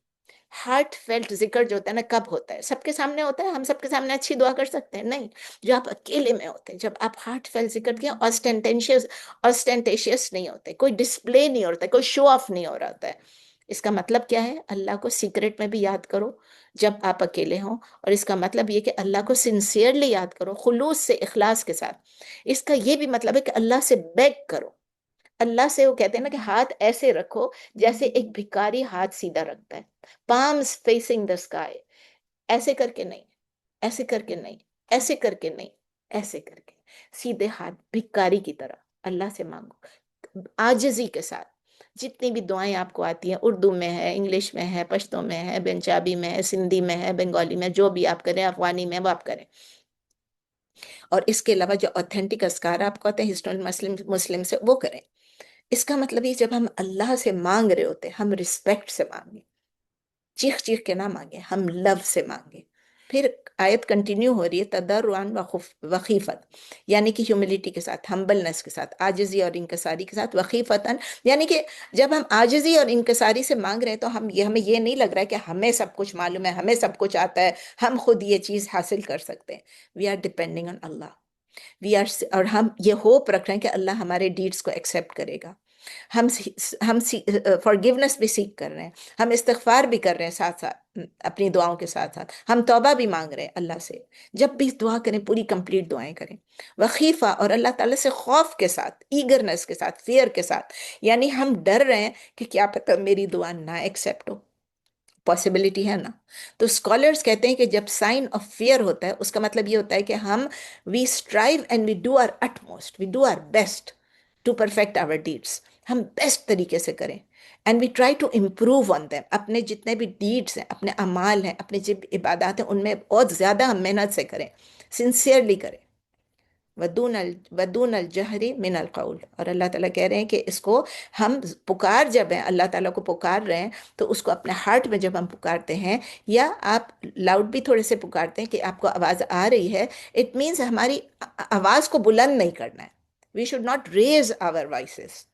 ہارٹ فیلٹ ذکر جو ہوتا ہے نا، کب ہوتا ہے؟ سب کے سامنے ہوتا ہے؟ ہم سب کے سامنے اچھی دعا کر سکتے ہیں؟ نہیں، جو آپ اکیلے میں ہوتے ہیں، جب آپ ہارٹ فیلٹ ذکر کیا، آسٹینٹیشیس نہیں ہوتے، کوئی ڈسپلے نہیں ہوتا، کوئی شو آف نہیں ہو رہا ہوتا ہے۔ اس کا مطلب کیا ہے؟ اللہ کو سیکرٹ میں بھی یاد کرو جب آپ اکیلے ہوں، اور اس کا مطلب یہ کہ اللہ کو سنسیئرلی یاد کرو، خلوص سے، اخلاص کے ساتھ۔ اس کا یہ بھی مطلب ہے کہ اللہ سے بیگ کرو، اللہ سے، وہ کہتے ہیں نا کہ ہاتھ ایسے رکھو جیسے ایک بھکاری ہاتھ سیدھا رکھتا ہے، palms facing the sky، ایسے کر کے نہیں، ایسے کر کے نہیں، ایسے کر کے نہیں، ایسے کر کے، سیدھے ہاتھ بھکاری کی طرح اللہ سے مانگو، عاجزی کے ساتھ۔ جتنی بھی دعائیں آپ کو آتی ہیں، اردو میں ہے، انگلش میں ہے، پشتو میں ہے، پنجابی میں ہے، سندھی میں ہے، بنگالی میں، جو بھی آپ کریں، افغانی میں، وہ آپ کریں۔ اور اس کے علاوہ جو اوتھینٹک اذکار آپ کو آتے ہیں ہسٹورین مسلم سے، وہ کریں۔ اس کا مطلب یہ، جب ہم اللہ سے مانگ رہے ہوتے ہیں، ہم رسپیکٹ سے مانگیں، چیخ چیخ کے نہ مانگیں، ہم لو سے مانگیں۔ پھر آیت کنٹینیو ہو رہی ہے، تضرعاً وخیفت، یعنی کہ ہیوملٹی کے ساتھ، ہمبلنس کے ساتھ، عاجزی اور انکساری کے ساتھ، وخیفتاً، یعنی کہ جب ہم عاجزی اور انکساری سے مانگ رہے ہیں تو ہمیں یہ نہیں لگ رہا ہے کہ ہمیں سب کچھ معلوم ہے، ہمیں سب کچھ آتا ہے، ہم خود یہ چیز حاصل کر سکتے ہیں۔ وی آر ڈیپینڈنگ آن اللہ، اور ہم یہ ہوپ رکھ رہے ہیں کہ اللہ ہمارے ڈیڈس کو ایکسیپٹ کرے گا۔ ہم فارگیونیس بھی سیکھ کر رہے ہیں، ہم استغفار بھی کر رہے ہیں ساتھ ساتھ، اپنی دعاؤں کے ساتھ ساتھ ہم توبہ بھی مانگ رہے ہیں اللہ سے۔ جب بھی دعا کریں، پوری کمپلیٹ دعائیں کریں، وخیفہ، اور اللہ تعالیٰ سے خوف کے ساتھ، ایگرنس کے ساتھ، فیئر کے ساتھ، یعنی ہم ڈر رہے ہیں کہ کیا پتہ میری دعا نہ ایکسیپٹ ہو، پاسبلٹی ہے نا۔ تو اسکالرس کہتے ہیں کہ جب سائن آف فیئر ہوتا ہے، اس کا مطلب یہ ہوتا ہے کہ ہم we strive and we do our utmost, we do our best to perfect our deeds, ہم بیسٹ طریقے سے کریں، and we try to improve on them, اپنے جتنے بھی ڈیڈس ہیں، اپنے اعمال ہیں، اپنے جو عبادات ہیں، ان میں بہت زیادہ ہم محنت سے کریں، سنسیئرلی کریں۔ ودون الجہری من القول، اور اللہ تعالیٰ کہہ رہے ہیں کہ اس کو ہم پکار، جب ہیں اللہ تعالیٰ کو پکار رہے ہیں، تو اس کو اپنے ہارٹ میں جب ہم پکارتے ہیں، یا آپ لاؤڈ بھی تھوڑے سے پکارتے ہیں کہ آپ کو آواز آ رہی ہے، اٹ مینس ہماری آواز کو بلند نہیں کرنا ہے، we should not raise our voices,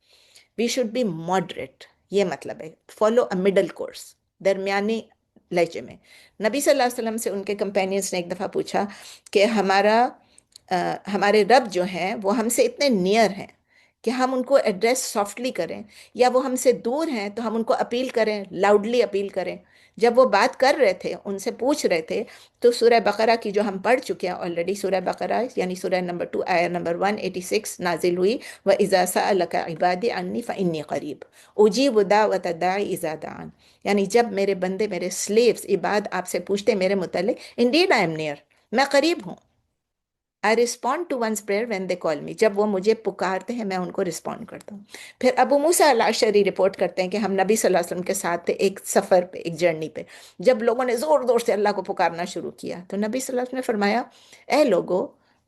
we should be moderate, یہ مطلب ہے فالو اے مڈل کورس، درمیانی لہجے میں۔ نبی صلی اللہ علیہ وسلم سے ان کے کمپینینس نے ایک دفعہ پوچھا کہ ہمارے رب جو ہیں وہ ہم سے اتنے نیئر ہیں کہ ہم ان کو ایڈریس سافٹلی کریں، یا وہ ہم سے دور ہیں تو ہم ان کو اپیل کریں، لاؤڈلی اپیل کریں؟ جب وہ بات کر رہے تھے، ان سے پوچھ رہے تھے، تو سورہ بقرہ کی جو ہم پڑھ چکے ہیں آلریڈی، سورہ بقرہ یعنی سورہ نمبر 2 آیہ نمبر 186 نازل ہوئی، وَإِذَا سَأَلَكَ عِبَادِي عَنِّي فَإِنِّي قَرِيبٌ أُجِيبُ دَعْوَةَ الدَّاعِ إِذَا دَعَانِ، یعنی جب میرے بندے، میرے سلیوز، عباد آپ سے پوچھتے میرے متعلق، انڈیڈ آئی ایم نیئر، میں قریب ہوں، I respond to one's prayer when they call me، جب وہ مجھے پکارتے ہیں میں ان کو رسپونڈ کرتا ہوں۔ پھر ابو موسیٰ الاشعری رپورٹ کرتے ہیں کہ ہم نبی صلی اللہ علیہ وسلم کے ساتھ تھے ایک سفر پہ، ایک جرنی پہ، جب لوگوں نے زور زور سے اللہ کو پکارنا شروع کیا تو نبی صلی اللہ علیہ وسلم نے فرمایا، اے لوگو،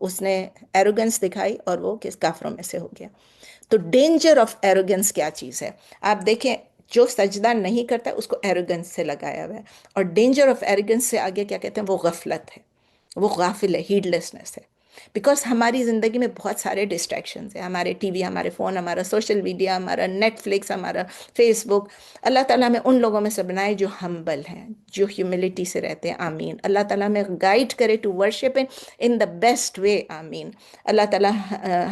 اس نے ایروگنس دکھائی اور وہ کس کافروں میں سے ہو گیا. تو ڈینجر آف ایروگنس کیا چیز ہے آپ دیکھیں. جو سجدہ نہیں کرتا اس کو ایروگنس سے لگایا ہوا ہے. اور ڈینجر آف ایروگنس سے آگے کیا کہتے ہیں؟ وہ غفلت ہے، وہ غافل ہے، ہیڈ لیسنس ہے. بیکاز ہماری زندگی میں بہت سارے ڈسٹریکشنز ہیں، ہمارے ٹی وی، ہمارے فون، ہمارا سوشل میڈیا، ہمارا نیٹ فلکس، ہمارا فیس بک. اللہ تعالیٰ ہمیں ان لوگوں میں سے بنائے جو ہمبل ہیں، جو ہیوملٹی سے رہتے ہیں. آمین. اللہ تعالیٰ ہمیں گائیڈ کرے to worship in the best way. آمین. اللہ تعالیٰ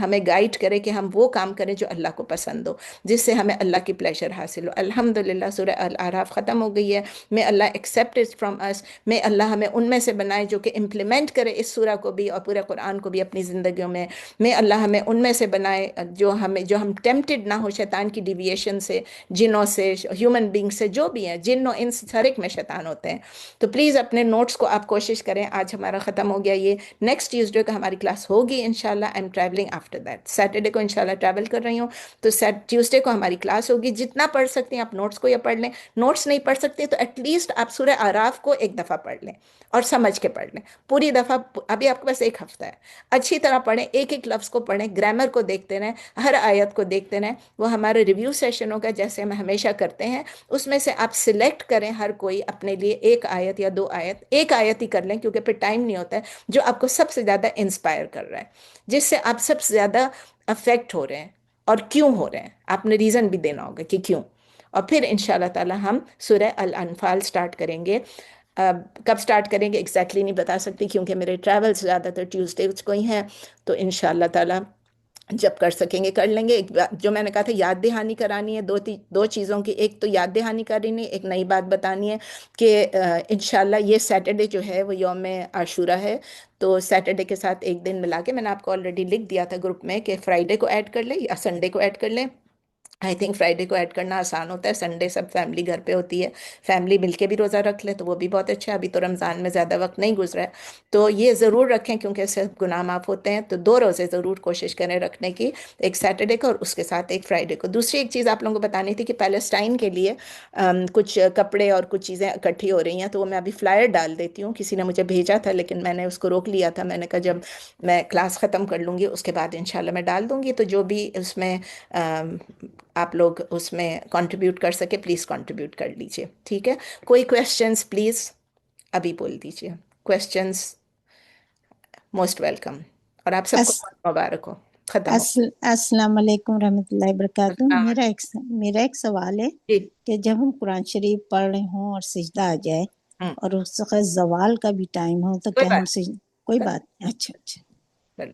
ہمیں گائیڈ کرے کہ ہم وہ کام کریں جو اللہ کو پسند ہو، جس سے ہمیں اللہ کی پلیشر حاصل ہو. الحمدللہ سورہ الاعراف ختم ہو گئی ہے. میں اللہ ایکسیپٹ اٹ فرام اس. میں اللہ ہمیں ان میں سے بنائے جو کہ امپلیمنٹ کرے اس سورہ کو بھی اور پورے قرآن کو بھی اپنی زندگیوں میں. میں اللہ ہمیں ان میں سے بنائے جو ہم ٹیمپٹڈ نہ ہو شیطان کی ڈیویشن سے، جنوں سے، ہیومن بینگ سے، جو بھی ہیں جنوں ان ہر ایک میں شیطان ہوتے ہیں. تو پلیز اپنے نوٹس کو آپ کوشش کریں. آج ہمارا ختم ہو گیا یہ. نیکسٹ ٹیوزڈے کو ہماری کلاس ہوگی انشاءاللہ. I am travelling after that. Saturday کو انشاءاللہ ٹریول کر رہی ہوں، تو ٹیوزڈے کو ہماری کلاس ہوگی. جتنا پڑھ سکتے ہیں آپ نوٹس کو یا پڑھ لیں. نوٹس نہیں پڑھ سکتے تو ایٹ لیسٹ آپ سورہ آراف کو ایک دفعہ پڑھ لیں اور سمجھ کے پڑھ لیں پوری دفعہ. ابھی آپ کے پاس ایک ہفتہ ہے، اچھی طرح پڑھیں، ایک ایک لفظ کو پڑھیں، گرامر کو دیکھتے رہیں، ہر آیت کو دیکھتے رہیں. وہ ہمارے ریویو سیشن ہوگا جیسے ہم ہمیشہ کرتے ہیں. اس میں سے آپ سلیکٹ کریں ہر کوئی اپنے لیے ایک آیت یا دو آیت. ایک آیت ہی کر لیں کیونکہ پھر ٹائم نہیں ہوتا ہے. جو آپ کو سب سے زیادہ انسپائر کر رہا ہے، جس سے آپ سب سے زیادہ افیکٹ ہو رہے ہیں، اور کیوں ہو رہے ہیں آپ نے ریزن بھی دینا ہوگا کہ کیوں. اور پھر انشاءاللہ تعالی ہم سورہ الانفال سٹارٹ کریں گے. کب سٹارٹ کریں گے ایگزیکٹلی نہیں بتا سکتی کیونکہ میرے ٹریولز زیادہ تر ٹیوزڈیز کو ہی ہیں. تو انشاءاللہ تعالی جب کر سکیں گے کر لیں گے. جو میں نے کہا تھا یاد دہانی کرانی ہے دو چیزوں کی. ایک تو یاد دہانی کرانی ہے، ایک نئی بات بتانی ہے کہ انشاءاللہ یہ سیٹرڈے جو ہے وہ یوم عاشورہ ہے. تو سیٹرڈے کے ساتھ ایک دن ملا کے میں نے آپ کو آلریڈی لکھ دیا تھا گروپ میں کہ فرائیڈے کو ایڈ کر لیں یا سنڈے کو ایڈ کر لیں. آئی تھنک فرائیڈے کو ایڈ کرنا آسان ہوتا ہے. سنڈے سب فیملی گھر پہ ہوتی ہے، فیملی مل کے بھی روزہ رکھ لے تو وہ بھی بہت اچھا ہے. ابھی تو رمضان میں زیادہ وقت نہیں گزرا ہے تو یہ ضرور رکھیں کیونکہ اس سے گناہ معاف ہوتے ہیں. تو دو روزے ضرور کوشش کریں رکھنے کی، ایک سیٹرڈے کو اور اس کے ساتھ ایک فرائیڈے کو. دوسری ایک چیز آپ لوگوں کو بتانی تھی کہ پیلسٹائن کے لیے کچھ کپڑے اور کچھ چیزیں اکٹھی ہو رہی ہیں. تو وہ میں ابھی فلائر ڈال دیتی ہوں. کسی نے مجھے بھیجا تھا لیکن میں نے اس کو روک لیا تھا. میں نے کہا جب میں کلاس ختم کر لوں گی اس کے بعد انشاءاللہ میں ڈال دوں گی. تو جو بھی اس میں آپ لوگ اس میں کنٹریبیوٹ کر سکے پلیز کنٹریبیوٹ کر لیجئے. ٹھیک ہے؟ کوئی کویسچنز پلیز ابھی بول دیجئے. Questions most welcome. اور آپ سب کو اس مبارک ہو. ختم ہو. السلام علیکم رحمۃ اللہ وبرکاتہ. السلام میرا ایک سوال ہے جی. کہ جب ہم قرآن شریف پڑھ رہے ہوں اور سجدہ آ جائے ہوں اور اس وقت زوال کا بھی ٹائم ہو تو کوئی کیا ہم بات کوئی نہیں. بات نہیں. اچھا اچھا.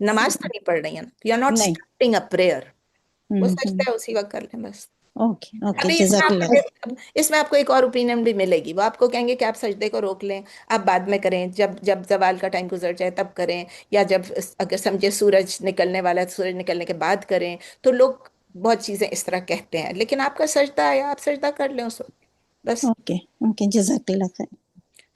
نماز تو نہیں پڑھ رہی ہیں نا. یو آر ناٹ نہیں. Starting a prayer. وہ ہوں. سجدہ ہے اسی وقت کر لیں بس. اوکے اوکے ابھی جزاک اللہ. اس میں آپ کو ایک اور اوپینین بھی ملے گی. وہ آپ کو کہیں گے کہ آپ سجدے کو روک لیں، آپ بعد میں کریں، جب زوال کا ٹائم گزر جائے تب کریں، یا جب اگر سمجھے سورج نکلنے والا ہے تو سورج نکلنے کے بعد کریں. تو لوگ بہت چیزیں اس طرح کہتے ہیں لیکن آپ کا سجدہ ہے آپ سجدہ کر لیں اس وقت بس. اوکے اوکے جزاک اللہ خیر.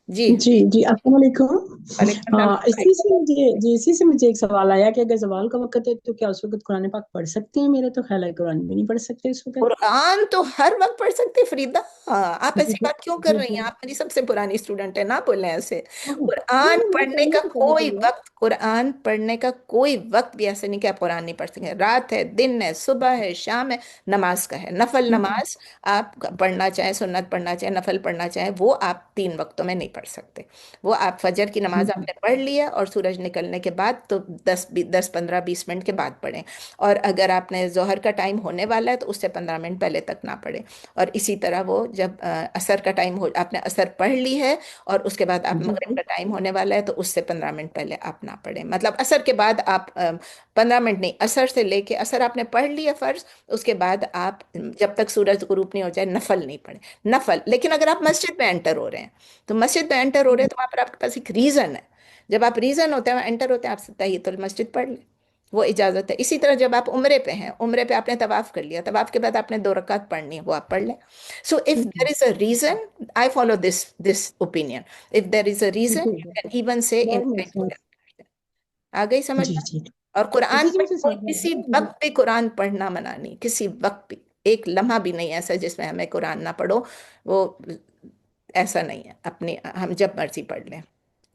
جی. جی جی السلام علیکم. وعلیکم اسی سے مجھے ایک سوال آیا کہ اگر زوال کا وقت ہے تو کیا اس وقت قرآن پاک پڑھ سکتے ہیں؟ میرے تو خیال ہے قرآن بھی نہیں پڑھ سکتے اس وقت. قرآن تو ہر وقت پڑھ سکتے فریدہ. آپ جی ایسی جی بات کیوں کر جی رہی جی. ہیں؟ آپ میری سب سے پرانی اسٹوڈنٹ ہیں، نہ بولیں ایسے. نہیں قرآن نہیں مجھے پڑھنے پڑھنے کا سے پتا کوئی چلا. وقت قرآن پڑھنے کا کوئی وقت بھی ایسے نہیں کہ آپ قرآن نہیں پڑھ سکیں. رات ہے، دن ہے، صبح ہے، شام ہے، نماز کا ہے. نفل نماز آپ پڑھنا چاہیں، سنت پڑھنا چاہیں، نفل پڑھنا چاہیں، وہ آپ 3 وقتوں میں نہیں پڑھ سکتے. وہ آپ فجر کی نماز آپ نے پڑھ لی ہے اور سورج نکلنے کے بعد تو 10 15 20 منٹ کے بعد پڑھیں. اور اگر آپ نے ظہر کا ٹائم ہونے والا ہے تو اس سے 15 منٹ پہلے تک نہ پڑھیں. اور اسی طرح وہ جب عصر کا ٹائم ہو، آپ نے عصر پڑھ لی ہے اور اس کے بعد آپ مغرب کا ٹائم ہونے والا ہے تو اس سے 15 منٹ پہلے آپ نہ پڑھیں. مطلب عصر کے بعد آپ 15 منٹ نہیں، عصر سے لے کے عصر آپ نے پڑھ لیا فرض، اس کے بعد آپ جب تک سورج غروب نہیں ہو جائے نفل نہیں پڑھیں. نفل لیکن اگر آپ مسجد میں انٹر ہو رہے ہیں تو مسجد میں انٹر ہو رہے ہیں تو وہاں پر آپ کے پاس ایک ریزن ہے. جب آپ ریزن ہوتے ہیں انٹر ہوتے ہیں آپ تحیۃ المسجد پڑھ لیں، وہ اجازت ہے. اسی طرح جب آپ عمرے پہ ہیں، عمرے پہ آپ نے طواف کر لیا، طواف کے بعد آپ نے 2 رکعت پڑھنی ہے، وہ آپ پڑھ لیں. So if there is a reason I follow this opinion. If there is a reason you can even say آ گئی سمجھ جی میں. جی اور قرآن اسی سے پہ مجھے کوئی سوال کسی ہے. وقت بھی قرآن پڑھنا منع نہیں، کسی وقت بھی. ایک لمحہ بھی نہیں ایسا جس میں ہمیں قرآن نہ پڑھو، وہ ایسا نہیں ہے. اپنی ہم جب مرضی پڑھ لیں.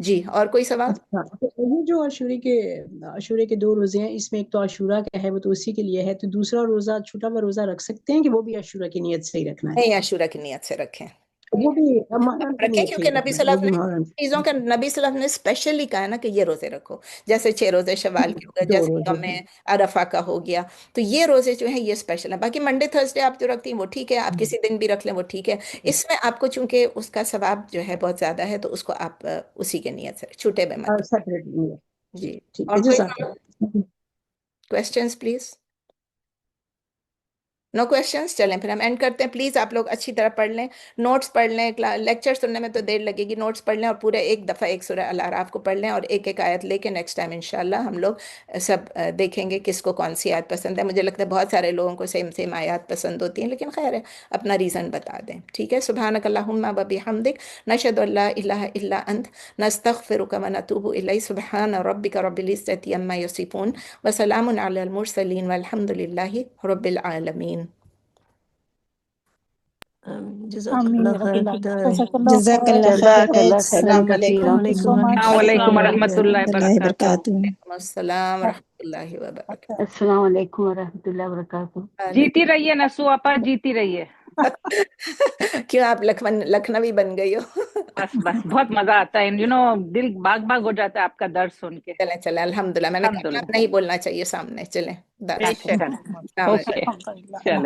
جی اور کوئی سوال؟ اچھا تو یہ جو عاشورے کے 2 روزے ہیں، اس میں ایک تو عاشورہ کا ہے وہ تو اسی کے لیے ہے، تو دوسرا روزہ چھوٹا ہوا روزہ رکھ سکتے ہیں کہ وہ بھی عاشورہ کی نیت سے ہی رکھنا ہے؟ نہیں، عاشورہ کی نیت سے رکھیں، وہ بھی محرم کی رکھیں نیت سے کیونکہ ہی نبی رکھنا صلی ہے، وہ اللہ بھی علیہ وسلم محرم چیزوں کا نبی صلی اللہ علیہ وسلم نے اسپیشلی کہا ہے نا کہ یہ روزے رکھو، جیسے 6 روزے شوال کے ہو گئے، 2 جیسے روزے یوم ہیں۔ عرفہ کا ہو گیا، تو یہ روزے جو ہیں یہ اسپیشل ہیں۔ باقی منڈے تھرسڈے آپ جو رکھتی ہیں وہ ٹھیک ہے، آپ کسی دن بھی رکھ لیں وہ ٹھیک ہے، اس میں آپ کو چونکہ اس کا ثواب جو ہے بہت زیادہ ہے تو اس کو آپ اسی کے نیت سے چھوٹے میں مت۔ سیپریٹ نیت، جی ٹھیک اور ہے، کوئی جزاک اللہ۔ Questions please? نو کوشچنس، چلیں پھر ہم اینڈ کرتے ہیں۔ پلیز آپ لوگ اچھی طرح پڑھ لیں، نوٹس پڑھ لیں، لیکچر سننے میں تو دیر لگے گی، نوٹس پڑھ لیں اور پورے ایک دفعہ ایک سورہ الاعراف کو پڑھ لیں اور ایک ایک آیت لے کے نیکسٹ ٹائم انشاءاللہ ہم لوگ سب دیکھیں گے کس کو کون سی آیت پسند ہے۔ مجھے لگتا ہے بہت سارے لوگوں کو سیم سیم آیات پسند ہوتی ہیں، لیکن خیر ہے، اپنا ریزن بتا دیں، ٹھیک ہے؟ سبحانک اللہم و بحمدک، نشہد ان لا الہ الا انت، نستغفرک و نتوب الیک، سبحان ربک رب العزۃ عما یصفون، وسلام علی المرسلین والحمد للہ رب العالمین۔ جزاک آمین اللہ یا رب خیر العالمین، خدا۔ جزاک اللہ جزاک خیر، اللہ اللہ خیر، جزاک اللہ حافظ، خیرا السلام کثیرا۔ علیکم، تھینک یو سو وعلیکم مچ، السلام علیکم السلام ورحمۃ اللہ ورحمۃ اللہ وبرکاتہ۔ وبرکاتہ۔ وعلیکم السلام ورحمۃ اللہ وبرکاتہ۔ السلام علیکم ورحمۃ اللہ وبرکاتہ۔ وعلیکم۔ جیتی رہیے نسو آپا، جیتی رہیے۔ کیوں آپ لکھنوی بن گئی ہو؟ بس بس بہت مزہ آتا ہے، دل باغ باغ ہو جاتا ہے آپ کا درد سن کے۔ چلیں چلیں، الحمدللہ، میں نے کہا الحمدللہ، نہیں بولنا چاہیے سامنے، چلیں بے السلام شک۔ علیکم۔ اوکے، چلیں۔